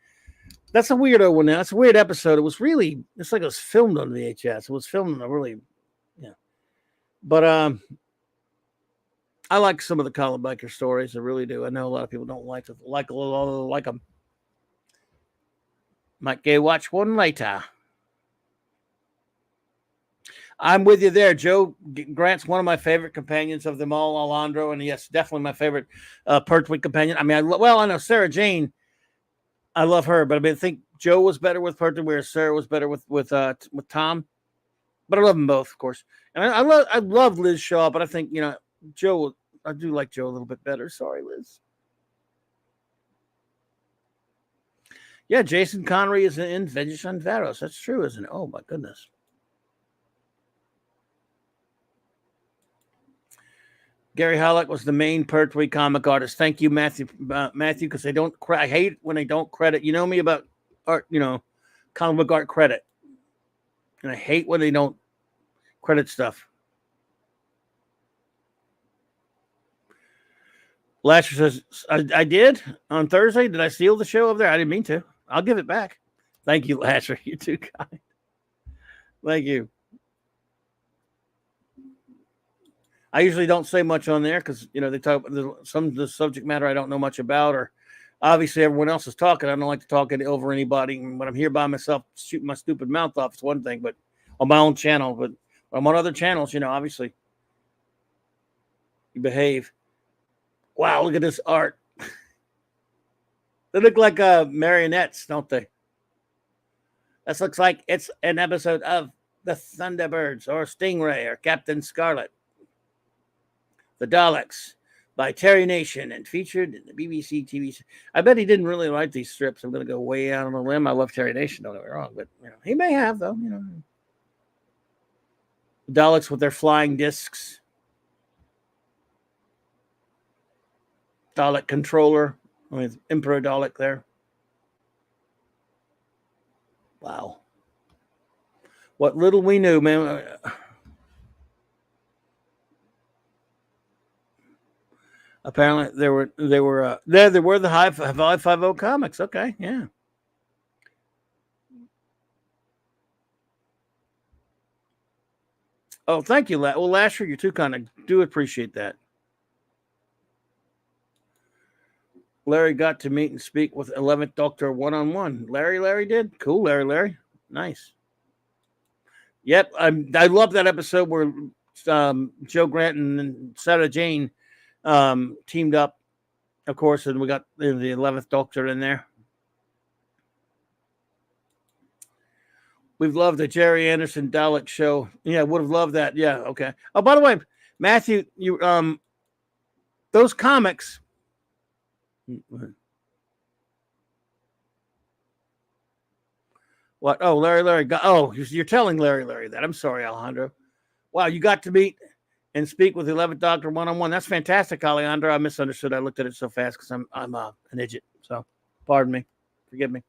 that's a weirdo one now. It's a weird episode. It's like it was filmed on VHS. It was filmed on a really, But I like some of the Colin Baker stories. I really do. I know a lot of people don't like them. Might go watch one later. I'm with you there. Joe Grant's one of my favorite companions of them all, Alejandro, and yes, definitely my favorite Pertwee companion. I mean, I know Sarah Jane. I love her, but I think Joe was better with Pertwee, whereas Sarah was better with Tom. But I love them both, of course. And I love Liz Shaw, but I think Joe. I do like Joe a little bit better. Sorry, Liz. Yeah, Jason Connery is in Vengeance on Varos. That's true, isn't it? Oh my goodness. Gary Halleck was the main Pertwee comic artist. Thank you, Matthew. Because they don't. I hate when they don't credit. You know me about art. Comic book art credit, and I hate when they don't credit stuff. Lasher says, I did on Thursday. Did I steal the show over there? I didn't mean to. I'll give it back. Thank you, Lasher. You're too kind. Thank you. I usually don't say much on there because, they talk some of the subject matter I don't know much about, or obviously everyone else is talking. I don't like to talk over anybody. And when I'm here by myself, shooting my stupid mouth off, it's one thing, but on my own channel. But I'm on other channels, obviously. You behave. Wow, look at this art. They look like marionettes, don't they? This looks like it's an episode of The Thunderbirds or Stingray or Captain Scarlet. The Daleks by Terry Nation and featured in the BBC TV. I bet he didn't really like these strips. I'm going to go way out on a limb. I love Terry Nation, don't get me wrong, but he may have, though. The Daleks with their flying discs. Dalek controller with Emperor Dalek there. Wow. What little we knew, man. Apparently, there were the High 50 comics. Okay, yeah. Oh, thank you, well, Lasher. You're too kind. I do appreciate that. Larry got to meet and speak with 11th Doctor one-on-one. Larry did. Cool, Larry. Nice. Yep, I love that episode where Joe Grant and Sarah Jane teamed up, of course, and we got the 11th Doctor in there. We've loved the Jerry Anderson Dalek show. Yeah, would have loved that. Yeah, okay. Oh, by the way, Matthew, you those comics. What? Oh, Larry. You're telling Larry that. I'm sorry, Alejandro. Wow, you got to meet and speak with the 11th Doctor one-on-one. That's fantastic, Alejandro. I misunderstood. I looked at it so fast because I'm an idiot. So, pardon me. Forgive me.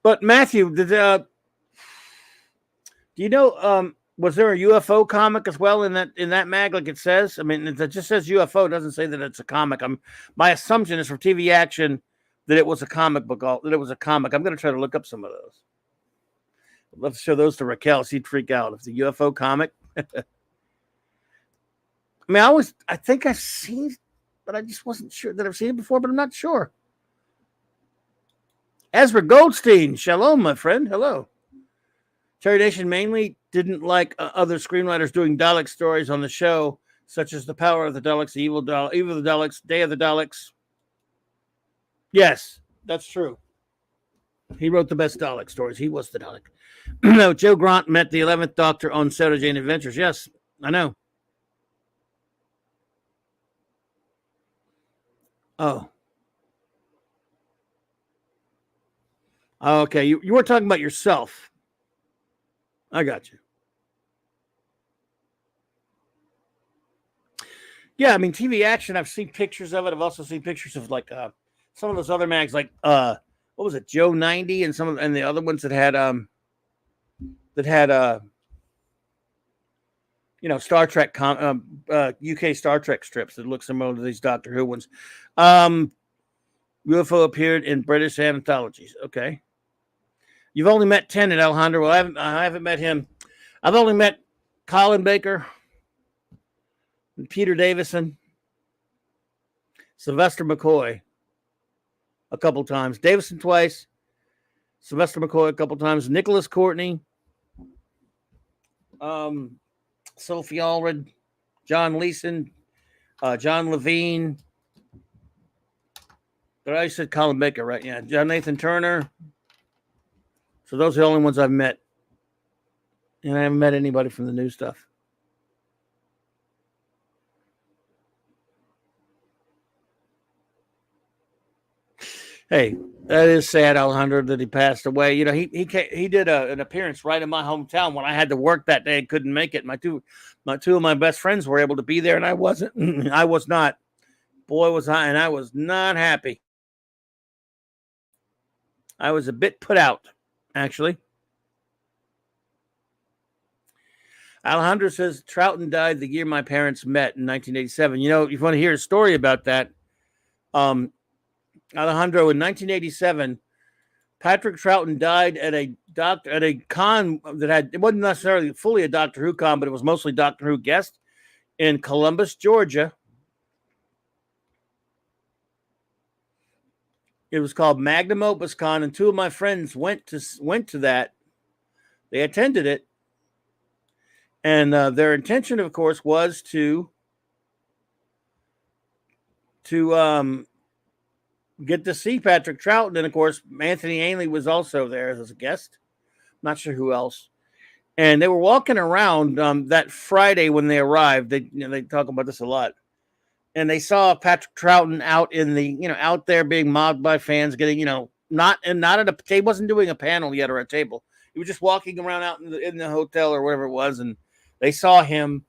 But Matthew, do you know? Was there a UFO comic as well in that mag? Like it says. I mean, it just says UFO. It doesn't say that it's a comic. My assumption is from TV Action that it was a comic book. That it was a comic. I'm going to try to look up some of those. I'd love to show those to Raquel. She'd freak out if the UFO comic. I mean, I think I've seen it, but I just wasn't sure that I've seen it before, but I'm not sure. Ezra Goldstein, shalom, my friend. Hello. Terry Nation mainly didn't like other screenwriters doing Dalek stories on the show, such as The Power of the Daleks, Evil of the Daleks, Day of the Daleks. Yes, that's true. He wrote the best Dalek stories. He was the Dalek. No, Joe Grant met the 11th Doctor on Sarah Jane Adventures. Yes, I know. Oh. Okay, you were talking about yourself. I got you. Yeah, I mean, TV Action, I've seen pictures of it. I've also seen pictures of like some of those other mags, like what was it, Joe 90 and and the other ones that had Star Trek UK Star Trek strips that look similar to these Doctor Who ones. UFO appeared in British anthologies. Okay. You've only met Tennant, Alejandro. Well, I haven't met him. I've only met Colin Baker, Peter Davison, Sylvester McCoy a couple times, Davison twice, Sylvester McCoy a couple times, Nicholas Courtney, Sophie Allred, John Leeson, John Levine. But I said Colin Baker, right? Yeah, John Nathan Turner. So those are the only ones I've met. And I haven't met anybody from the new stuff. Hey, that is sad, Alejandro, that he passed away. You know, he did an appearance right in my hometown when I had to work that day and couldn't make it. My two of my best friends were able to be there, and I wasn't. I was not. Boy, was I, and I was not happy. I was a bit put out, actually. Alejandro says Troughton died the year my parents met in 1987. You know, if you want to hear a story about that, Alejandro, in 1987, Patrick Troughton died at a con that had, it wasn't necessarily fully a Doctor Who con, but it was mostly Doctor Who guest in Columbus, Georgia. It was called Magnum Opus Con, and two of my friends went to that. They attended it, and their intention, of course, was to get to see Patrick Troughton, and of course, Anthony Ainley was also there as a guest. Not sure who else. And they were walking around that Friday when they arrived. They talk about this a lot. And they saw Patrick Troughton out in the, out there being mobbed by fans, getting, not at a, he wasn't doing a panel yet or a table. He was just walking around out in the hotel or whatever it was. And they saw him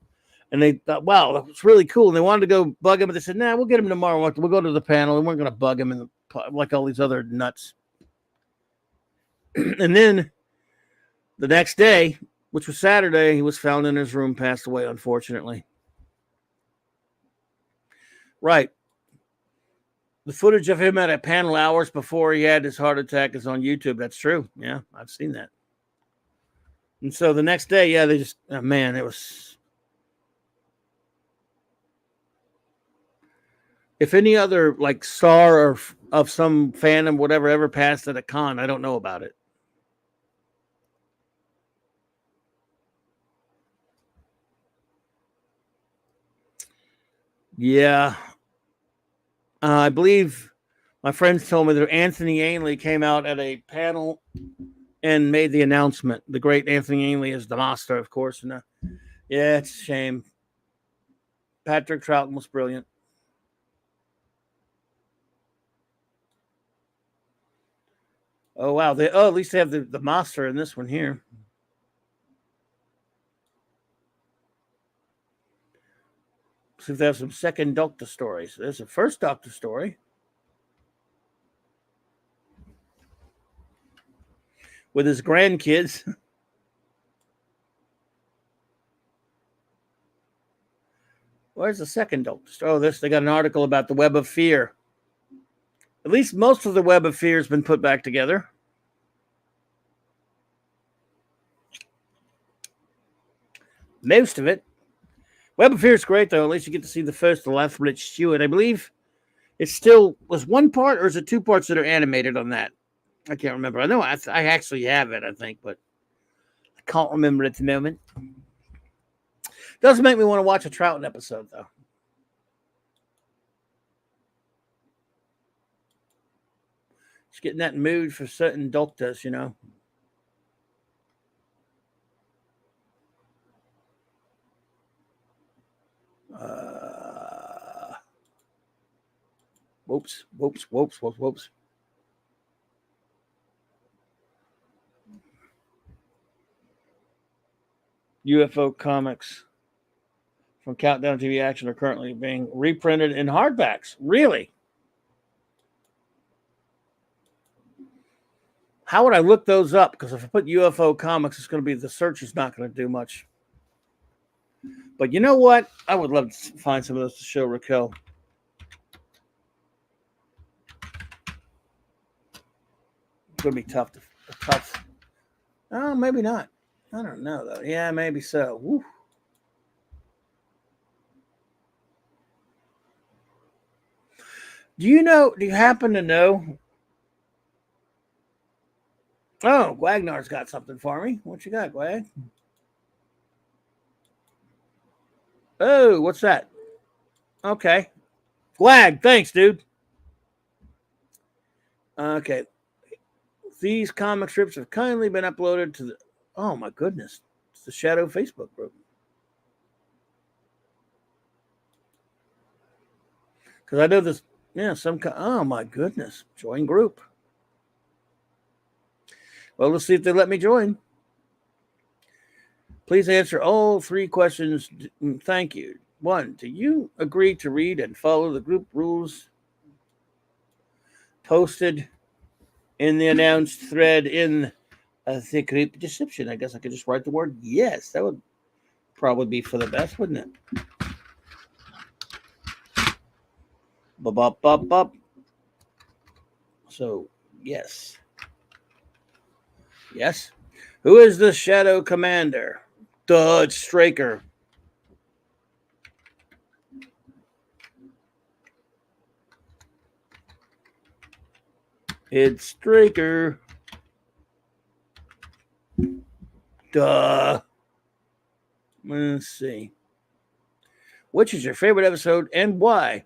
and they thought, wow, that was really cool. And they wanted to go bug him. But they said, nah, we'll get him tomorrow. We'll go to the panel and we're going to bug him like all these other nuts. And then the next day, which was Saturday, he was found in his room, passed away, unfortunately. Right. The footage of him at a panel hours before he had his heart attack is on YouTube. That's true. Yeah, I've seen that. And so the next day, yeah, they just, it was. If any other like star or of some fandom, whatever, ever passed at a con, I don't know about it. Yeah. I believe my friends told me that Anthony Ainley came out at a panel and made the announcement. The great Anthony Ainley is the master, of course. And yeah, it's a shame. Patrick Troughton was brilliant. Oh, wow. At least they have the master in this one here. See if they have some second Doctor stories. There's a first Doctor story with his grandkids. Where's the second Doctor story? Oh, they got an article about the Web of Fear. At least most of the Web of Fear has been put back together. Most of it. Web of Fear is great, though. At least you get to see the first Lethbridge Stewart. I believe it still was one part, or is it two parts that are animated on that? I can't remember. I know I actually have it, I think, but I can't remember at the moment. Does make me want to watch a Troughton episode, though. Just getting that mood for certain doctors, Whoops. UFO comics from Countdown TV Action are currently being reprinted in hardbacks. Really? How would I look those up? Because if I put UFO comics, it's going to be, the search is not going to do much. But you know what? I would love to find some of those to show Raquel. It's going to be tough. Oh, maybe not. I don't know though. Yeah, maybe so. Woo. Do you happen to know? Oh, Wagnar's got something for me. What you got, Gwag? Oh, what's that? Okay. Gwag, thanks, dude. Okay. These comic strips have kindly been uploaded to the. Oh, my goodness. It's the Shadow Facebook group. Because I know this. Yeah, oh, my goodness. Join group. Well, let's see if they let me join. Please answer all 3 questions. Thank you. 1. Do you agree to read and follow the group rules posted in the announced thread in the group description? I guess I could just write the word yes. That would probably be for the best, wouldn't it? Bop. So, yes. Yes. Who is the Shadow Commander? Duh, it's Straker. It's Straker. Duh. Let's see. Which is your favorite episode and why?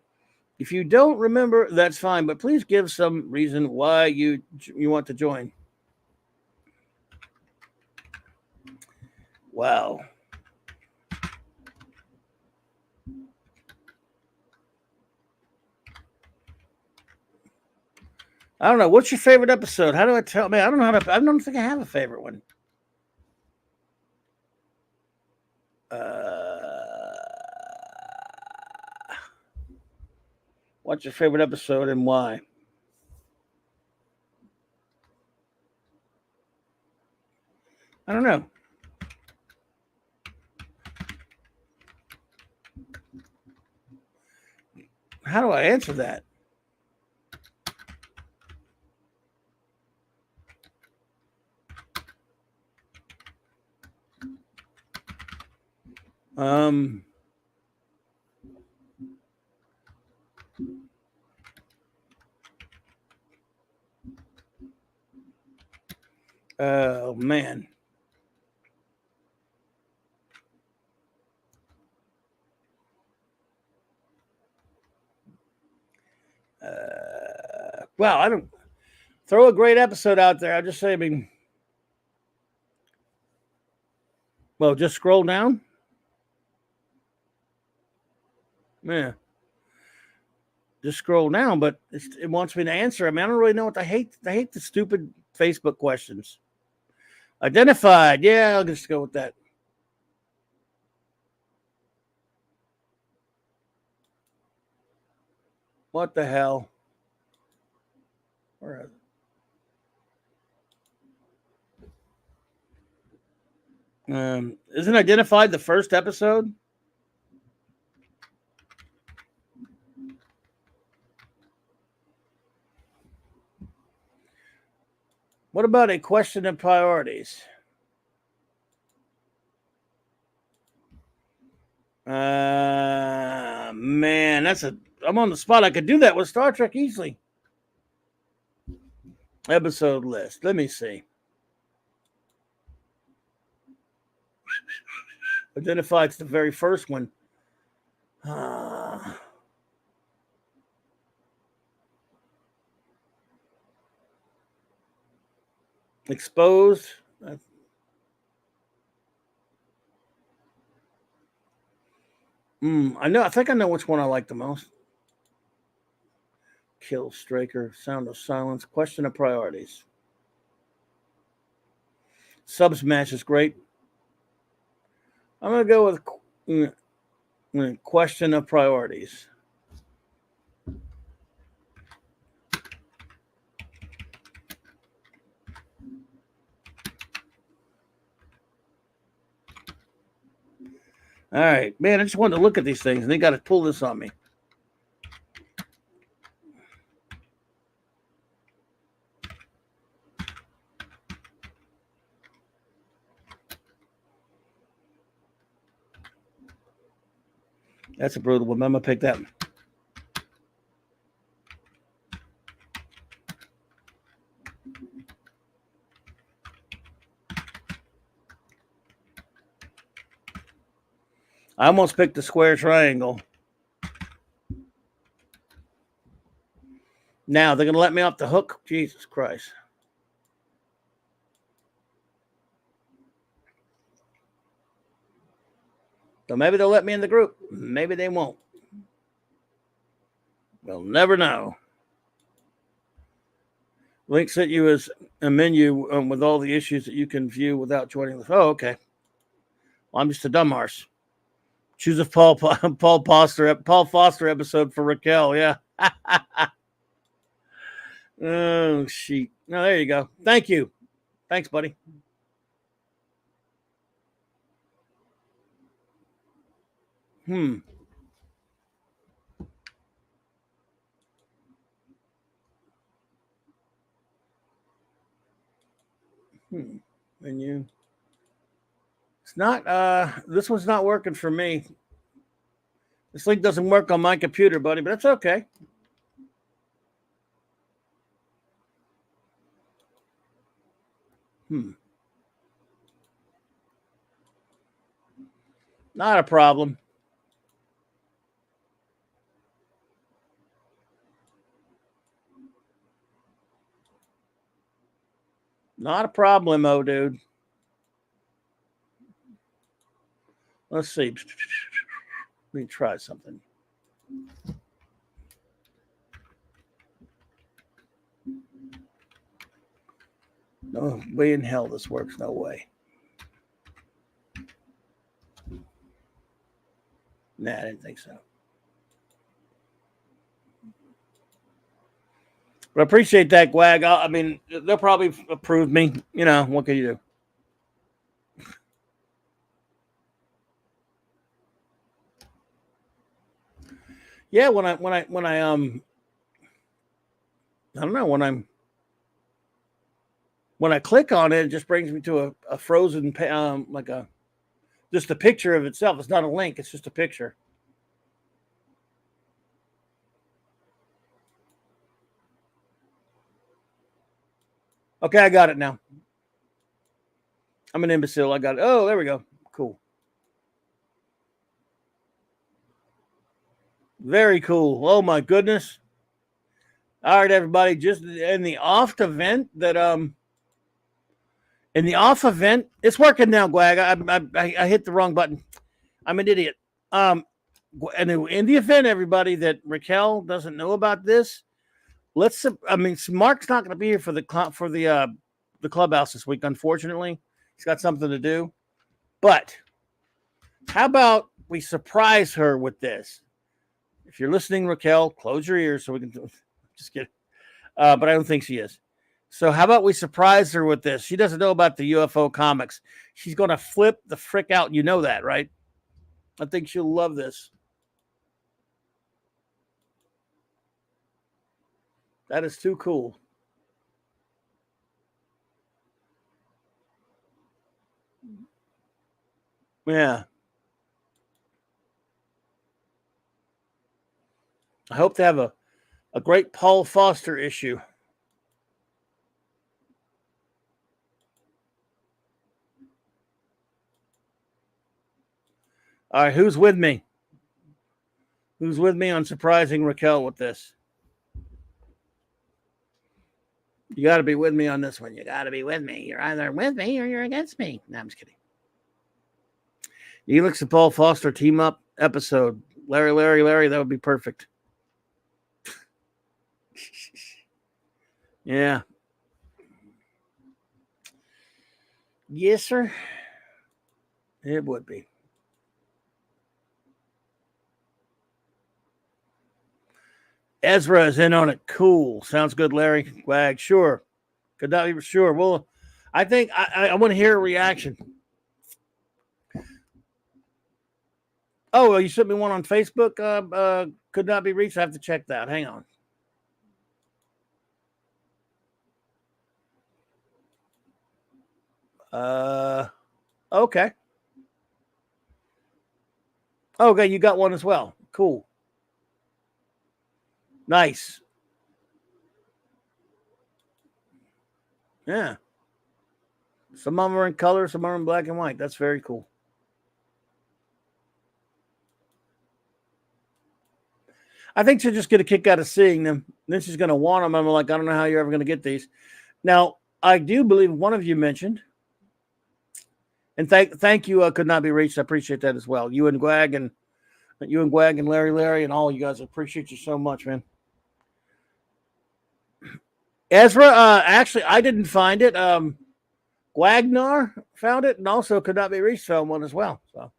If you don't remember, that's fine, but please give some reason why you want to join. Wow. I don't know. What's your favorite episode? How do I tell? Man, I don't know how to. I don't think I have a favorite one. What's your favorite episode and why? I don't know. How do I answer that? Oh man. Well, I don't throw a great episode out there. I just say, I mean, well, just scroll down. Yeah. Just scroll down, but it wants me to answer. I mean, I don't really know what I hate. I hate the stupid Facebook questions. Identified. Yeah, I'll just go with that. What the hell? Where isn't identified the first episode? What about a question of priorities? Man, I'm on the spot. I could do that with Star Trek easily. Episode list. Let me see. Identify it's the very first one. Exposed. I think I know which one I like the most. Kill Straker. Sound of Silence. Question of priorities. Subsmash is great. I'm going to go with question of priorities. All right, man, I just wanted to look at these things, and they got to pull this on me. That's a brutal one. I'm going to pick that one. I almost picked the square triangle. Now they're going to let me off the hook. Jesus Christ. So maybe they'll let me in the group. Maybe they won't. We'll never know. Link sent you as a menu with all the issues that you can view without joining the. Oh, okay. Well, I'm just a dumb arse. Choose a Paul Foster episode for Raquel. Yeah. Oh, sheet. No, there you go. Thank you. Thanks, buddy. Menu. It's not, this one's not working for me. This link doesn't work on my computer, buddy, but that's okay. Not a problem. Not a problemo, dude. Let's see. Let me try something. No way in hell this works. No way. Nah, I didn't think so. But I appreciate that, Gwag. I mean, they'll probably approve me. You know, what can you do? Yeah, when I don't know, when I click on it, it just brings me to a frozen like just a picture of itself. It's not a link, it's just a picture. Okay, I got it now. I'm an imbecile. I got it. Oh, there we go. Cool. Very cool. Oh my goodness. All right, everybody. Just in the off event that it's working now, Gwag. I hit the wrong button. I'm an idiot. And in the event, everybody, that Raquel doesn't know about this, Mark's not going to be here for the clubhouse this week. Unfortunately, he's got something to do. But how about we surprise her with this? If you're listening, Raquel, close your ears so we can. Just kidding. But I don't think she is. So how about we surprise her with this? She doesn't know about the UFO comics. She's going to flip the frick out. You know that, right? I think she'll love this. That is too cool. Yeah. I hope to have a great Paul Foster issue. All right, who's with me? Who's with me on surprising Raquel with this? You got to be with me on this one. You got to be with me. You're either with me or you're against me. No, I'm just kidding. Elix and Paul Foster team up episode. Larry, that would be perfect. Yeah. Yes, sir. It would be. Ezra is in on it. Cool. Sounds good, Larry. Wag. Sure. Could not be sure. Well, I think I want to hear a reaction. Oh, you sent me one on Facebook. Could not be reached. I have to check that. Hang on. Okay. Okay, you got one as well. Cool. Nice. Yeah. Some of them are in color, some are in black and white. That's very cool. I think she'll just get a kick out of seeing them. Then she's going to want them. I'm like, I don't know how you're ever going to get these. Now, I do believe one of you mentioned, and thank you, could not be reached. I appreciate that as well. You and Gwag and Larry and all you guys. I appreciate you so much, man. Ezra, actually, I didn't find it. Wagner found it, and also could not be reached found one as well. So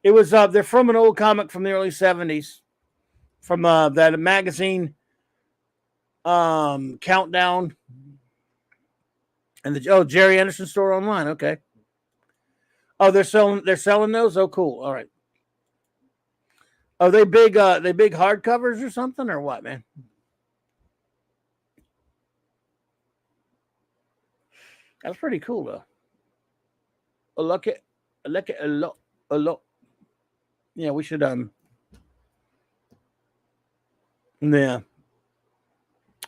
it was they're from an old comic from the early 70s, from that magazine Countdown, and the Jerry Anderson store online. Okay. Oh, they're selling those. Oh, cool. All right. Are they big hardcovers or something or what, man? That's pretty cool though. I like it a lot. Yeah, we should yeah.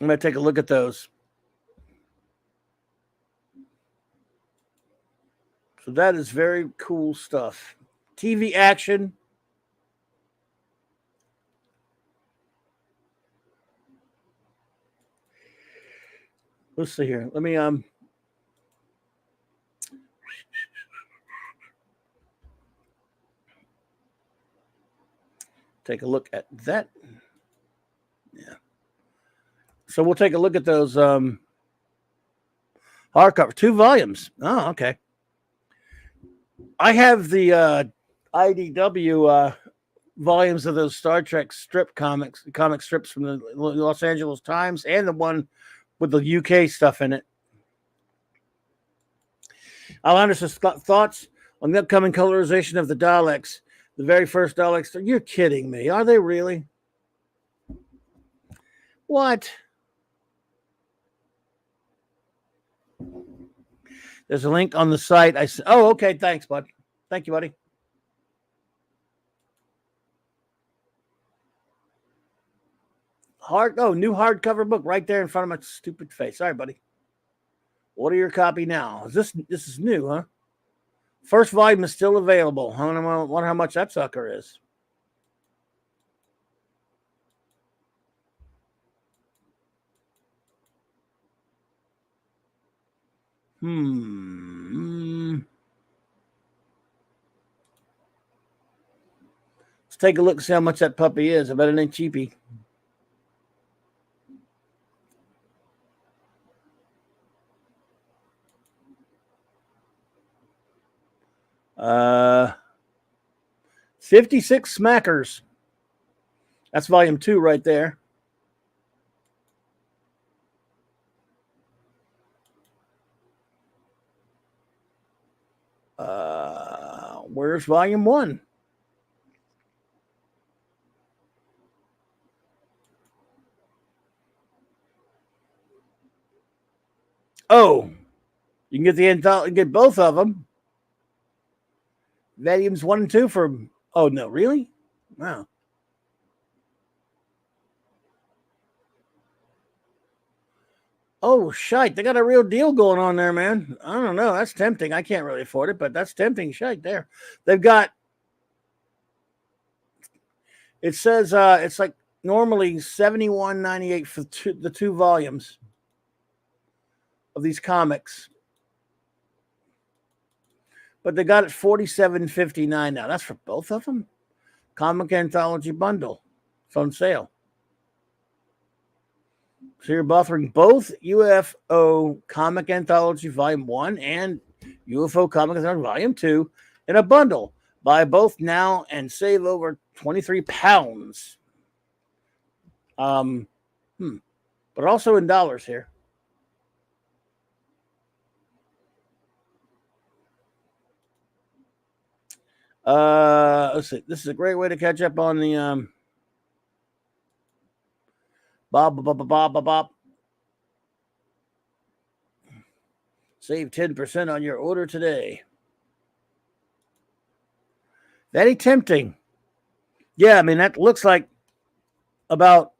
I'm gonna take a look at those. So that is very cool stuff. TV action. Let's see here. Let me take a look at that. Yeah. So we'll take a look at those hardcover, 2 volumes. Oh, okay. I have the IDW volumes of those Star Trek comic strips from the Los Angeles Times, and the one with the UK stuff in it. Al-Anderson's thoughts on the upcoming colorization of the Daleks, the very first Daleks. You're kidding me. Are they really? What? There's a link on the site. Oh, okay. Thanks, bud. Thank you, buddy. New hardcover book right there in front of my stupid face. Sorry, buddy. Order your copy now. This is new, huh? First volume is still available. I wonder how much that sucker is. Let's take a look and see how much that puppy is. I bet it ain't cheapy. Uh, 56 smackers. That's volume 2 right there. Where's volume 1? Oh, you can get get both of them. Volumes 1 and 2 for. Oh no, really? Wow. Oh, shite. They got a real deal going on there, man. I don't know. That's tempting. I can't really afford it, but that's tempting shite there. They've got. It says it's like normally $71.98 for the 2 volumes of these comics. But they got it $47.59 now. That's for both of them. Comic Anthology Bundle. It's on sale. So you're offering both UFO Comic Anthology Volume 1 and UFO Comic Anthology Volume 2 in a bundle. Buy both now and save over 23 pounds. But also in dollars here. Let's see. This is a great way to catch up on the Bob. Save 10% on your order today. Very tempting. Yeah, I mean, that looks like about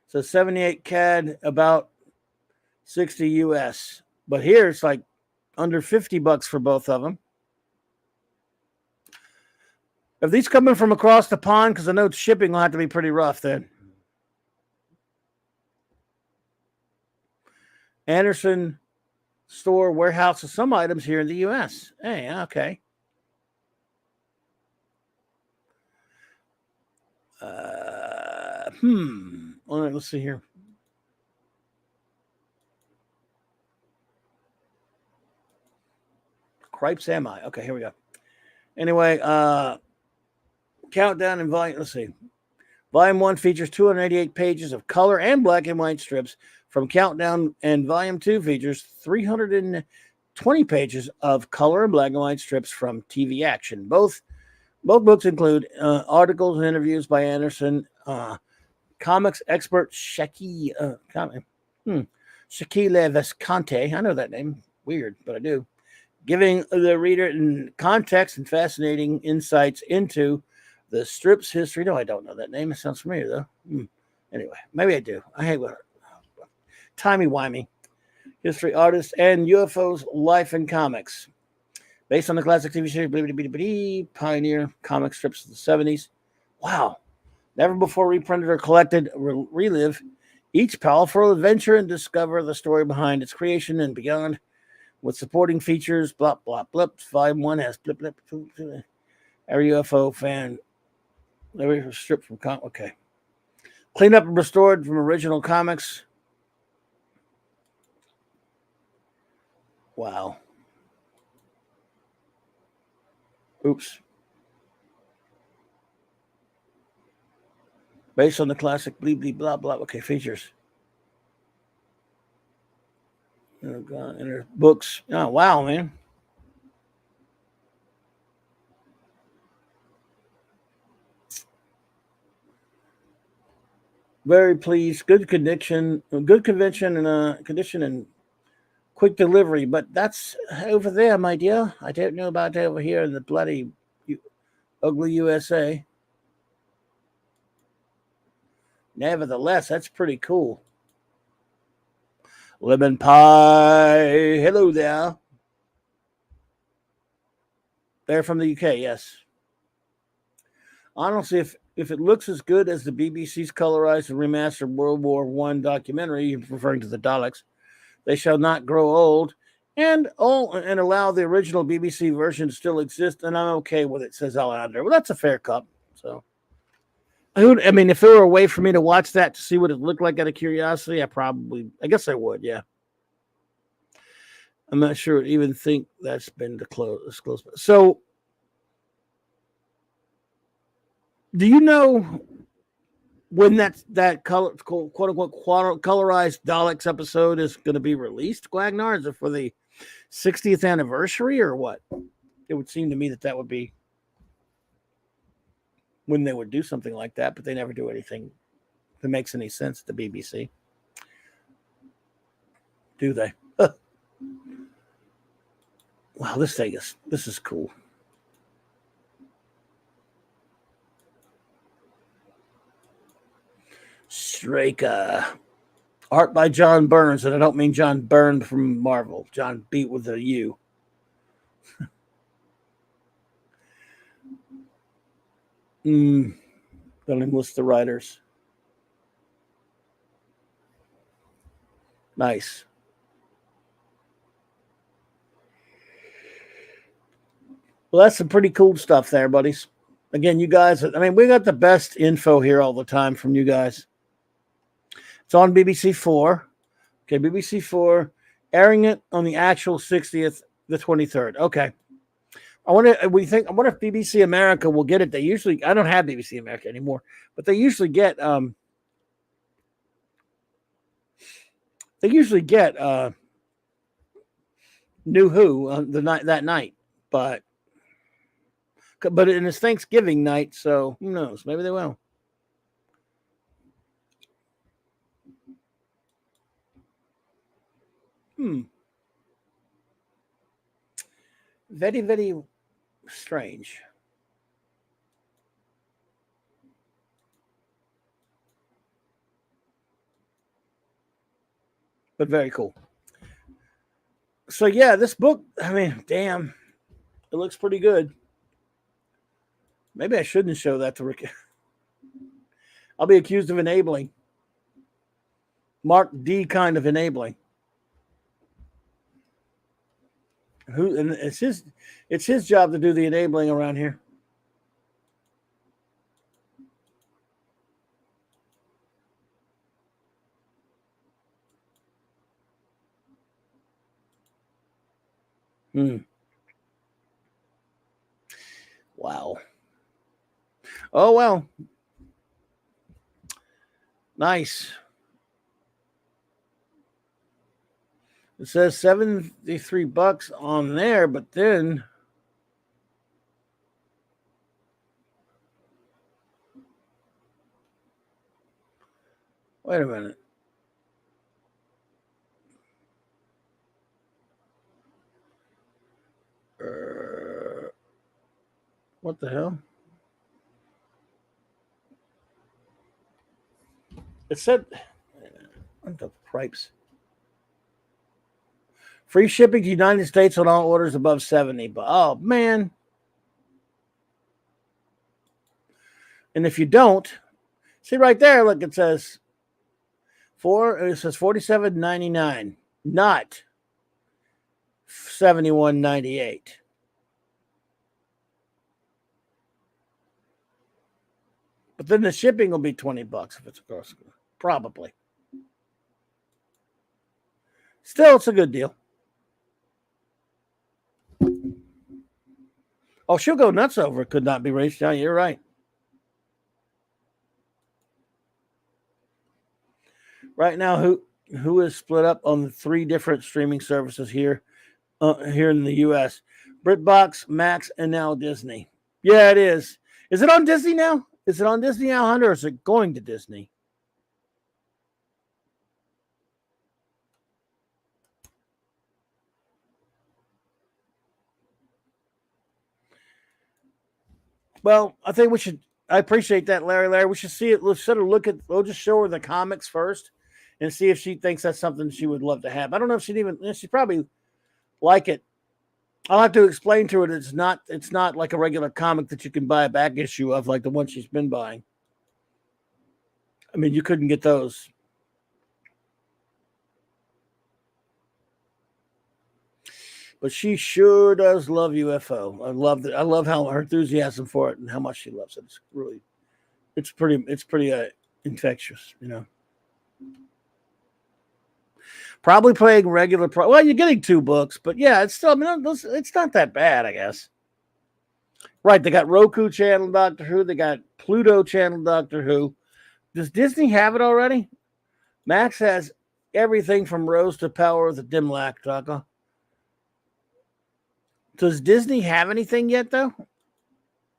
so 78 CAD, about 60 US. But here it's like under $50 for both of them. If these coming from across the pond, because I know shipping will have to be pretty rough then. Anderson store warehouses some items here in the U.S. Hey, okay. All right, let's see here. Cripes am I? Okay, here we go. Anyway, countdown and volume. Let's see. Volume 1 features 288 pages of color and black and white strips from Countdown, and Volume 2 features 320 pages of color and black and white strips from TV Action. Both books include articles and interviews by Anderson, comics expert Shaquille Vescante. I know that name. Weird, but I do. Giving the reader context and fascinating insights into the strip's history. No, I don't know that name. It sounds familiar, though. Anyway, maybe I do. I hate what timey-wimey. History, artists, and UFOs, life and comics. Based on the classic TV series, pioneer comic strips of the 70s. Wow. Never before reprinted or collected, relive each powerful adventure and discover the story behind its creation and beyond. With supporting features, blop, blop, blip. Volume 1 has blip, blip. Every UFO fan. Every strip from okay. Cleaned up and restored from original comics. Wow. Oops. Based on the classic bleep, bleep, blah, blah. Okay, features. Oh, God. And there's books. Oh, wow, man. Very pleased. Good condition and condition and quick delivery. But that's over there, my dear. I don't know about over here in the bloody ugly USA. Nevertheless, that's pretty cool. Lemon pie. Hello there. They're from the UK, yes. Honestly, if it looks as good as the BBC's colorized and remastered World War I documentary, referring to the Daleks, they shall not grow old, and allow the original BBC version to still exist, and I'm okay with it, says Alejandro. Well, that's a fair cup. So, I mean, if there were a way for me to watch that to see what it looked like out of curiosity, I guess I would, yeah. I'm not sure I even think that's been disclosed. So, do you know when that quote unquote colorized Daleks episode is going to be released, Gwagnar? Is it for the 60th anniversary or what? It would seem to me that would be when they would do something like that, but they never do anything that makes any sense to BBC. Do they? Wow, this is cool. Straker. Art by John Burns, and I don't mean John Byrne from Marvel. John beat with a U. Don't enlist the writers. Nice. Well, that's some pretty cool stuff there, buddies. Again, you guys, I mean, we got the best info here all the time from you guys. It's on BBC 4. Okay, BBC 4, airing it on the actual 60th, the 23rd. Okay. I wonder if BBC America will get it. I don't have BBC America anymore, but they usually get New Who on that night, but it's Thanksgiving night, so who knows? Maybe they will. Very, very strange. But very cool. So yeah, this book, I mean, damn, it looks pretty good. Maybe I shouldn't show that to Rick. I'll be accused of enabling. Mark D kind of enabling. Who and it's his job to do the enabling around here. Wow. Oh well. Nice. It says $73 on there, but then wait a minute. What the hell? It said, what the cripes? Free shipping to the United States on all orders above 70. But oh man. And if you don't, see right there, look, it says $47.99, not $71.98. But then the shipping will be $20 if it's across, probably. Still, it's a good deal. Oh, she'll go nuts over it. Could not be reached out. You're right. Right now, who is split up on the 3 different streaming services here in the U.S.? BritBox, Max, and now Disney. Yeah, it is. Is it on Disney now? Is it on Disney now, Hunter, or is it going to Disney? Well, I think we should. I appreciate that, Larry. We should see it. Let's sort of look at. We'll just show her the comics first, and see if she thinks that's something she would love to have. I don't know if she'd even. She'd probably like it. I'll have to explain to her that it's not like a regular comic that you can buy a back issue of, like the one she's been buying. I mean, you couldn't get those. But she sure does love UFO. I love how her enthusiasm for it and how much she loves it. It's pretty infectious, you know. Probably playing regular. Well, you're getting 2 books, but yeah, it's still. I mean, it's not that bad, I guess. Right? They got Roku channel Doctor Who. They got Pluto channel Doctor Who. Does Disney have it already? Max has everything from Rose to Power of the Dimlack, Taco. Does Disney have anything yet, though? Or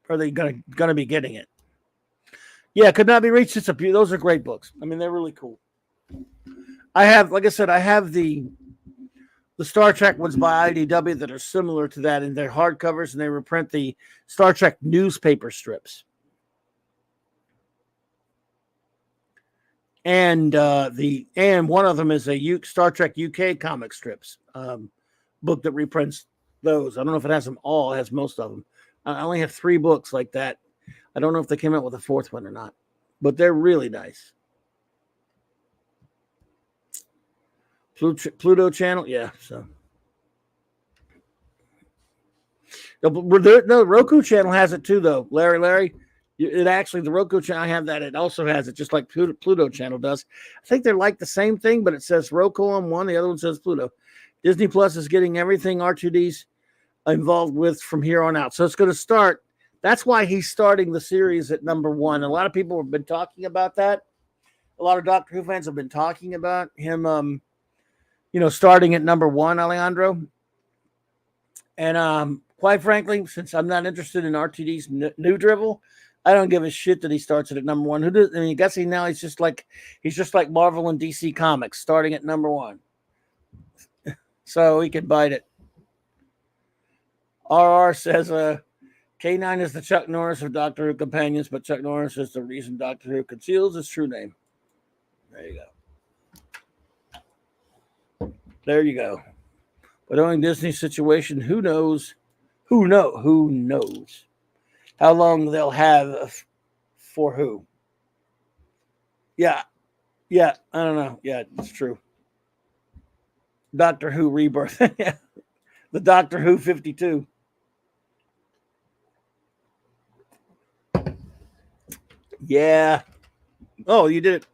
are they gonna be getting it? Yeah, Could Not Be Reached. Those are great books. I mean, they're really cool. I have the Star Trek ones by IDW that are similar to that, and they're hardcovers, and they reprint the Star Trek newspaper strips. And one of them is a Star Trek UK comic strips book that reprints those. I don't know if it has them all. It has most of them. I only have 3 books like that. I don't know if they came out with a 4th one or not, but they're really nice. Pluto channel, yeah. So no, Roku channel has it too, though. Larry, it actually the Roku channel. I have that. It also has it, just like Pluto channel does. I think they're like the same thing, but it says Roku on one, the other one says Pluto. Disney Plus is getting everything R2D's involved with from here on out. So it's going to start. That's why he's starting the series at number 1. A lot of people have been talking about that. A lot of Doctor Who fans have been talking about him, starting at number 1, Alejandro. And quite frankly, since I'm not interested in RTD's new drivel, I don't give a shit that he starts it at number 1. Guessing now he's just like Marvel and DC Comics, starting at number 1. so he can bite it. RR says K9 is the Chuck Norris of Doctor Who companions, but Chuck Norris is the reason Doctor Who conceals his true name. There you go. There you go. But owing Disney's situation, who knows? Who knows how long they'll have for who? Yeah, I don't know. Yeah, it's true. Doctor Who rebirth. Yeah, the Doctor Who 52. Yeah. Oh, you did it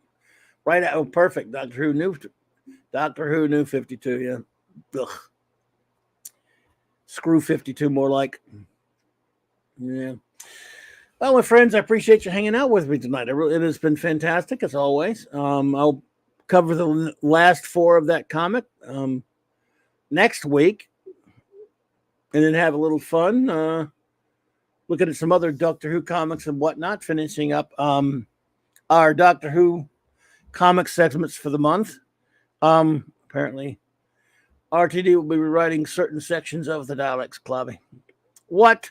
right. Oh, perfect. Doctor Who new 52. Yeah. Ugh. Screw 52, more like. Yeah. Well, my friends, I appreciate you hanging out with me tonight. It has been fantastic as always. I'll cover the last 4 of that comic next week, and then have a little fun. Looking at some other Doctor Who comics and whatnot, finishing up our Doctor Who comic segments for the month. Apparently, RTD will be rewriting certain sections of the Daleks, Clobby. What?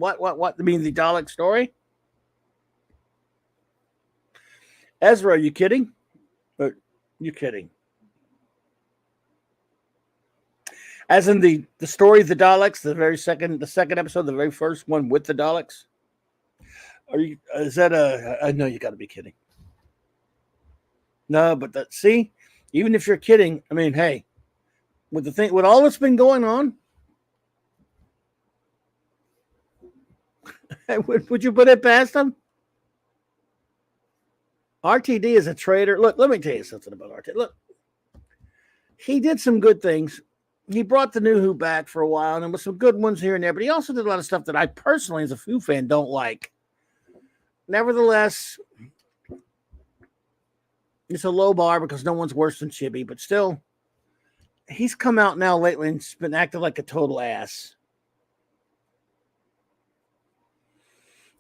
I mean, the Dalek story? Ezra, are you kidding? Or you kidding? As in the story of the Daleks, the second episode, the very first one with the Daleks? Is that I know you got to be kidding. No, but see, even if you're kidding, I mean, hey, with all that's been going on, would you put it past them? RTD is a traitor. Look, let me tell you something about RTD. Look, he did some good things. He brought the New Who back for a while, and there was some good ones here and there, but he also did a lot of stuff that I personally, as a Who fan, don't like. Nevertheless, it's a low bar because no one's worse than Chibi, but still, he's come out now lately and been acting like a total ass.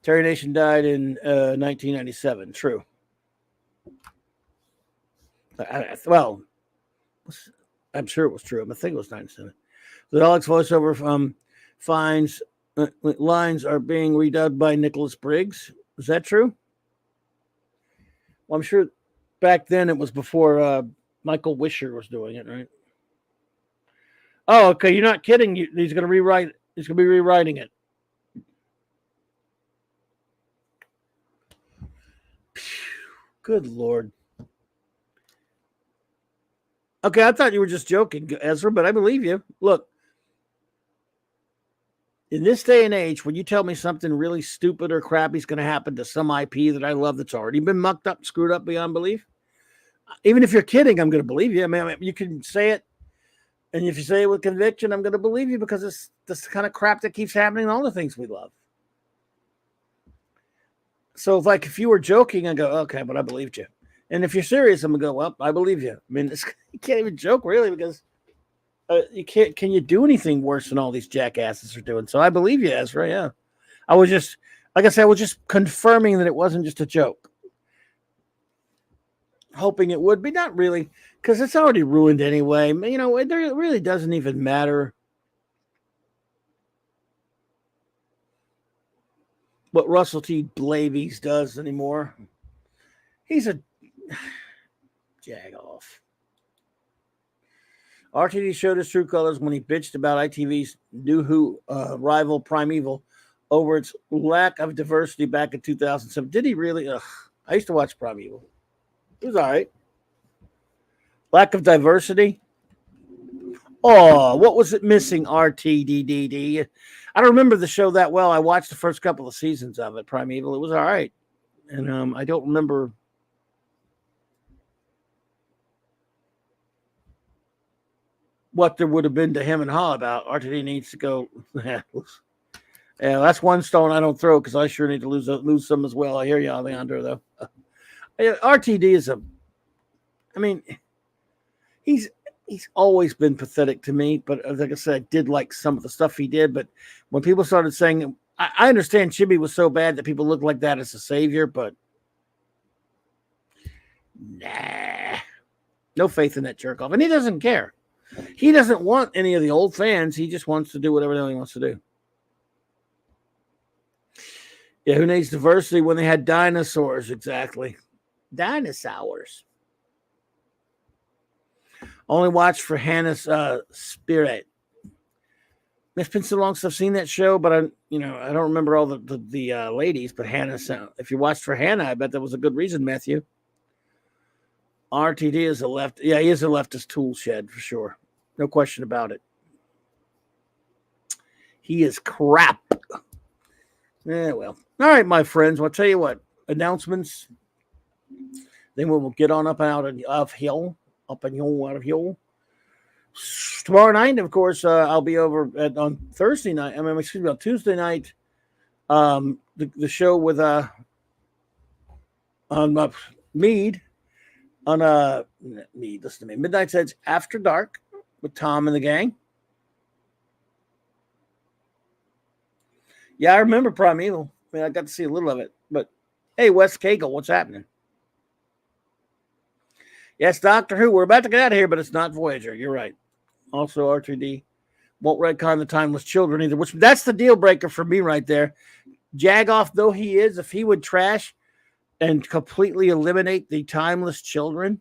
Terry Nation died in 1997. True. Well, I'm sure it was true. I think it was 97. The Daleks voiceover from finds lines are being redubbed by Nicholas Briggs. Is that true? Well, I'm sure back then it was before Michael Wisher was doing it, right? Oh, okay. You're not kidding. He's going to rewrite. He's going to be rewriting it. Good Lord. Okay, I thought you were just joking, Ezra, but I believe you. Look, in this day and age, when you tell me something really stupid or crappy is going to happen to some IP that I love that's already been mucked up, screwed up beyond belief, even if you're kidding, I'm going to believe you. I mean, you can say it, and if you say it with conviction, I'm going to believe you because it's this kind of crap that keeps happening in all the things we love. So, if you were joking, I go, okay, but I believed you. And if you're serious, I'm going to go, well, I believe you. I mean, you can't even joke, really, because you can't. Can you do anything worse than all these jackasses are doing? So I believe you, Ezra, yeah. I was just, like I said, I was just confirming that it wasn't just a joke. Hoping it would be. Not really, because it's already ruined anyway. You know, it really doesn't even matter what Russell T. Blavies does anymore. He's a jag off. RTD showed his true colors when he bitched about ITV's New Who rival Primeval over its lack of diversity back in 2007. Did he really? Ugh. I used to watch Primeval. It was all right. Lack of diversity? Oh, what was it missing, RTDDD? I don't remember the show that well. I watched the first couple of seasons of it, Primeval. It was all right. And I don't remember what there would have been to him and Ha about. RTD needs to go. Yeah, that's one stone I don't throw because I sure need to lose some as well. I hear you, Alejandro, though. RTD is I mean, he's always been pathetic to me, but like I said, I did like some of the stuff he did. But when people started saying, I understand Chibi was so bad that people look like that as a savior, but nah, no faith in that jerk off. And he doesn't care. He doesn't want any of the old fans. He just wants to do whatever the hell he wants to do. Yeah, who needs diversity when they had dinosaurs? Exactly. Dinosaurs. Only watch for Hannah's Spirit. It's been so long since I've seen that show, but I don't remember all the ladies. But Hannah, if you watched for Hannah, I bet that was a good reason, Matthew. RTD is a left. Yeah, he is a leftist tool shed for sure. No question about it. He is crap. Yeah, well. All right, my friends. I'll tell you what. Announcements. Then we'll get on up and out of hill. Up and out of hill. Tomorrow night, of course, I'll be over on Thursday night. On Tuesday night. The show with on Mead. On Mead, listen to me. Midnight's Edge After Dark with Tom and the gang. Yeah, I remember Primeval. I mean, I got to see a little of it. But hey, Wes Cagle, what's happening? Yes, Doctor Who. We're about to get out of here, but it's not Voyager. You're right. Also, R2D won't retcon the Timeless Children either, which that's the deal breaker for me right there. Jagoff, though he is, if he would trash and completely eliminate the Timeless Children,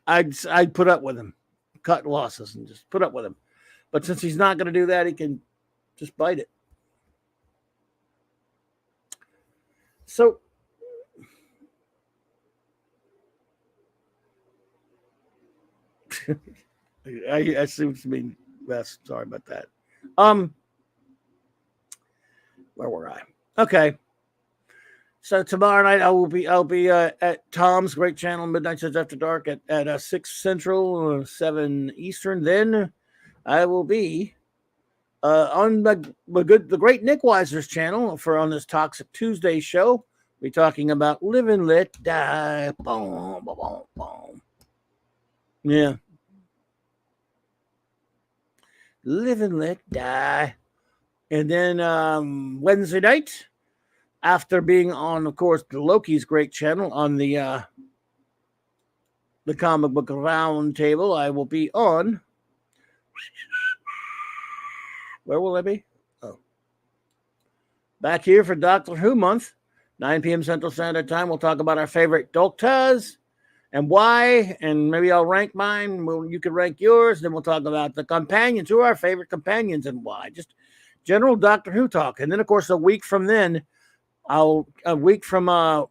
I'd put up with him, cut losses, and just put up with him. But since he's not going to do that, he can just bite it. So, I see what you mean, Wes. Sorry about that. Where were I? Okay. So tomorrow night I'll be at Tom's great channel, Midnight Edge After Dark at 6 Central, 7 Eastern. Then I will be on the great Nick Weiser's channel on this Toxic Tuesday show. We'll be talking about Live and Let Die. Boom, boom, boom, boom. Yeah. Live and Let Die. And then Wednesday night, after being on, of course, the Loki's great channel on the comic book round table, I will be on. Where will I be? Oh, back here for Doctor Who month, 9 p.m. Central Standard Time. We'll talk about our favorite doctors and why, and maybe I'll rank mine. You can rank yours. Then we'll talk about the companions, who are our favorite companions and why. Just general Doctor Who talk. And then, of course, a week from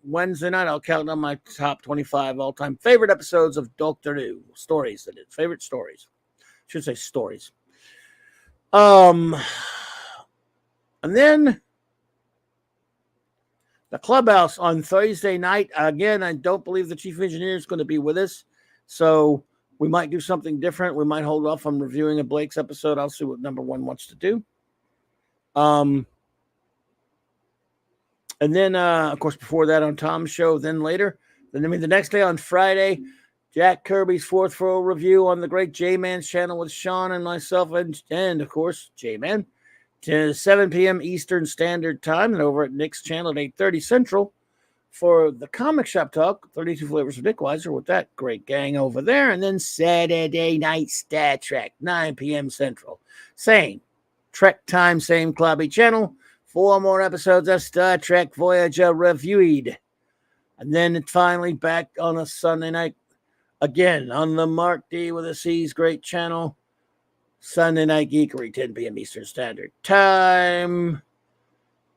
Wednesday night, I'll count on my top 25 all-time favorite episodes of Doctor Who stories. That is, favorite stories. I should say stories. And then the Clubhouse on Thursday night. Again, I don't believe the chief engineer is going to be with us, so we might do something different. We might hold off on reviewing a Blake's episode. I'll see what number one wants to do. And then, of course, before that on Tom's show, then later. The next day on Friday, Jack Kirby's Fourth Row review on the great J-Man's channel with Sean and myself and of course, J-Man, to 7 p.m. Eastern Standard Time, and over at Nick's channel at 8:30 Central for the Comic Shop Talk, 32 Flavors of Nick Weiser with that great gang over there. And then Saturday night Star Trek, 9 p.m. Central. Same Trek time, same clubby channel. 4 more episodes of Star Trek Voyager reviewed. And then finally back on a Sunday night, again on the Mark D with a C's great channel. Sunday Night Geekery, 10 p.m. Eastern Standard Time.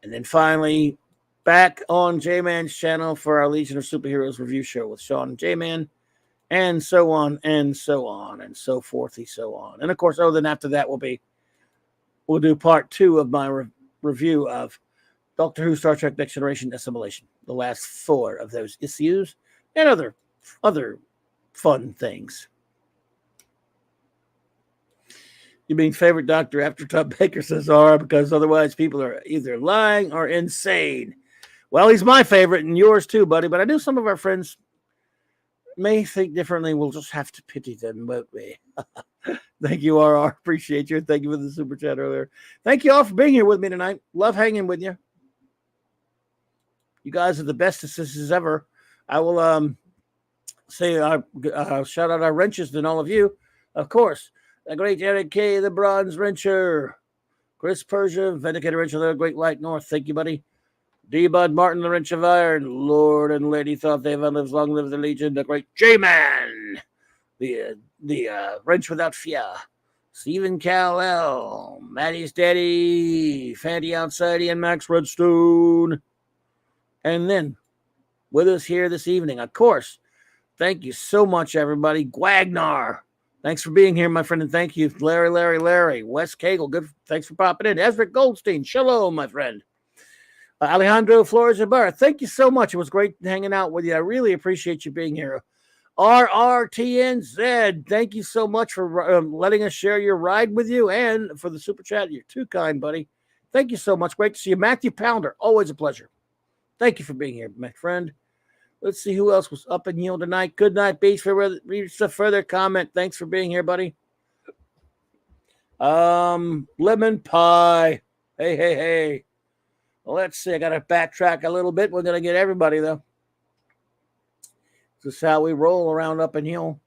And then finally back on J-Man's channel for our Legion of Superheroes review show with Sean and J-Man. And so on and so on and so forth and so on. And of course, then after that we'll do part 2 of my review of Doctor Who, Star Trek Next Generation, Assimilation, the last 4 of those issues, and other fun things. You mean favorite doctor after Tom Baker says R, because otherwise people are either lying or insane. Well, he's my favorite and yours too, buddy, but I know some of our friends may think differently. We'll just have to pity them, won't we? Thank you, RR. Appreciate you. Thank you for the super chat earlier. Thank you all for being here with me tonight. Love hanging with you. You guys are the bestest ever. I will say shout out our wrenches and all of you. Of course, the great Eric K., the Bronze Wrencher. Chris Persia, Vindicator Wrench of the Great White North. Thank you, buddy. D. Bud Martin, the Wrench of Iron. Lord and Lady thought they've outlived, long live the Legion. The great J-Man. The Wrench Without Fear. Stephen Cal-El. Maddie's Daddy. Fandy Outside, and Max Redstone. And then, with us here this evening, of course, thank you so much, everybody. Gwagnar. Thanks for being here, my friend, and thank you, Larry. Wes Cagle, good. Thanks for popping in. Ezra Goldstein, shalom, my friend. Alejandro Flores Ibarra, thank you so much. It was great hanging out with you. I really appreciate you being here. RRTNZ, thank you so much for letting us share your ride with you and for the super chat. You're too kind, buddy. Thank you so much. Great to see you. Matthew Pounder, always a pleasure. Thank you for being here, my friend. Let's see who else was up and yield tonight. Good night, Beach. For further comment. Thanks for being here, buddy. Lemon Pie. Hey. Well, let's see. I got to backtrack a little bit. We're going to get everybody, though. This is how we roll around up and hill.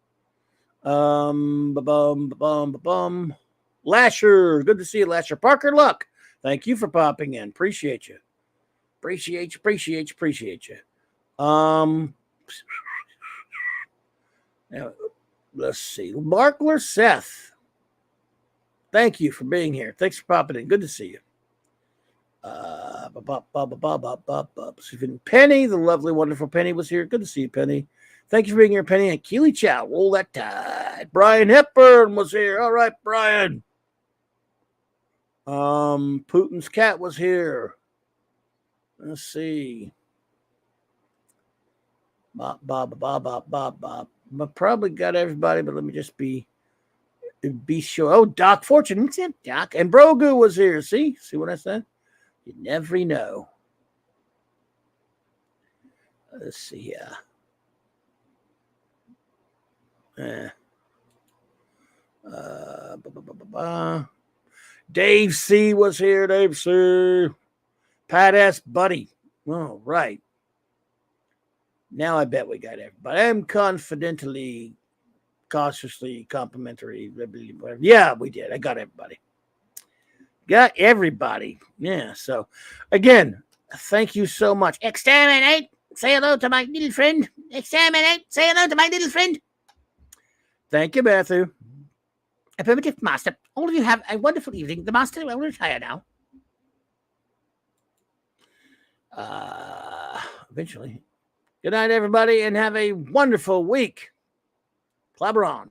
Lasher. Good to see you, Lasher. Parker Luck. Thank you for popping in. Appreciate you. Appreciate you. Now, let's see. Markler Seth. Thank you for being here. Thanks for popping in. Good to see you. Penny, the lovely, wonderful Penny was here. Good to see you, Penny. Thank you for being here, Penny. And Keely Chow, roll that tide. Brian Hepburn was here. All right, Brian. Putin's cat was here. Let's see. Bob. I probably got everybody, but let me just be sure. Oh, Doc Fortune. Doc. And Brogu was here. See what I said? You never know. Let's see. Dave C was here. Dave C. Pat S. Buddy. All right. Now I bet we got everybody. I'm confidently, cautiously complimentary. Yeah, we did. I got everybody. Yeah. So, again, thank you so much. Exterminate. Say hello to my little friend. Exterminate. Say hello to my little friend. Thank you, Matthew. Affirmative, Master. All of you have a wonderful evening. The Master will retire now. Eventually. Good night, everybody, and have a wonderful week. Clobberin.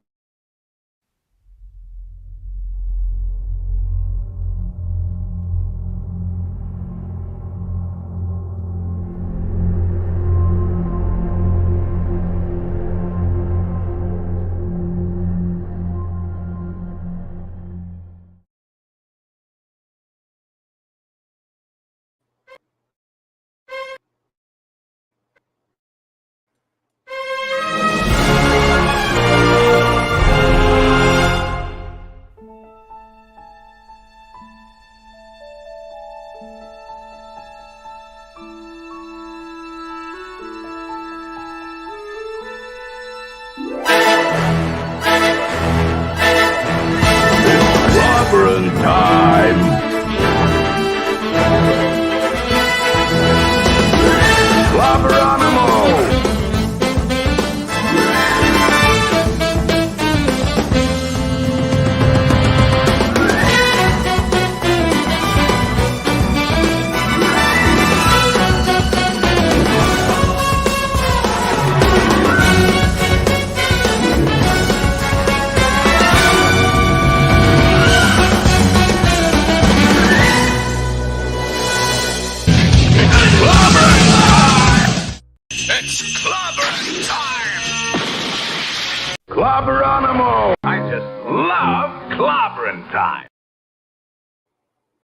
Clobberin time! Clobberonimo! It's Clobberin time! Clobberonimo! I just love Clobberin time!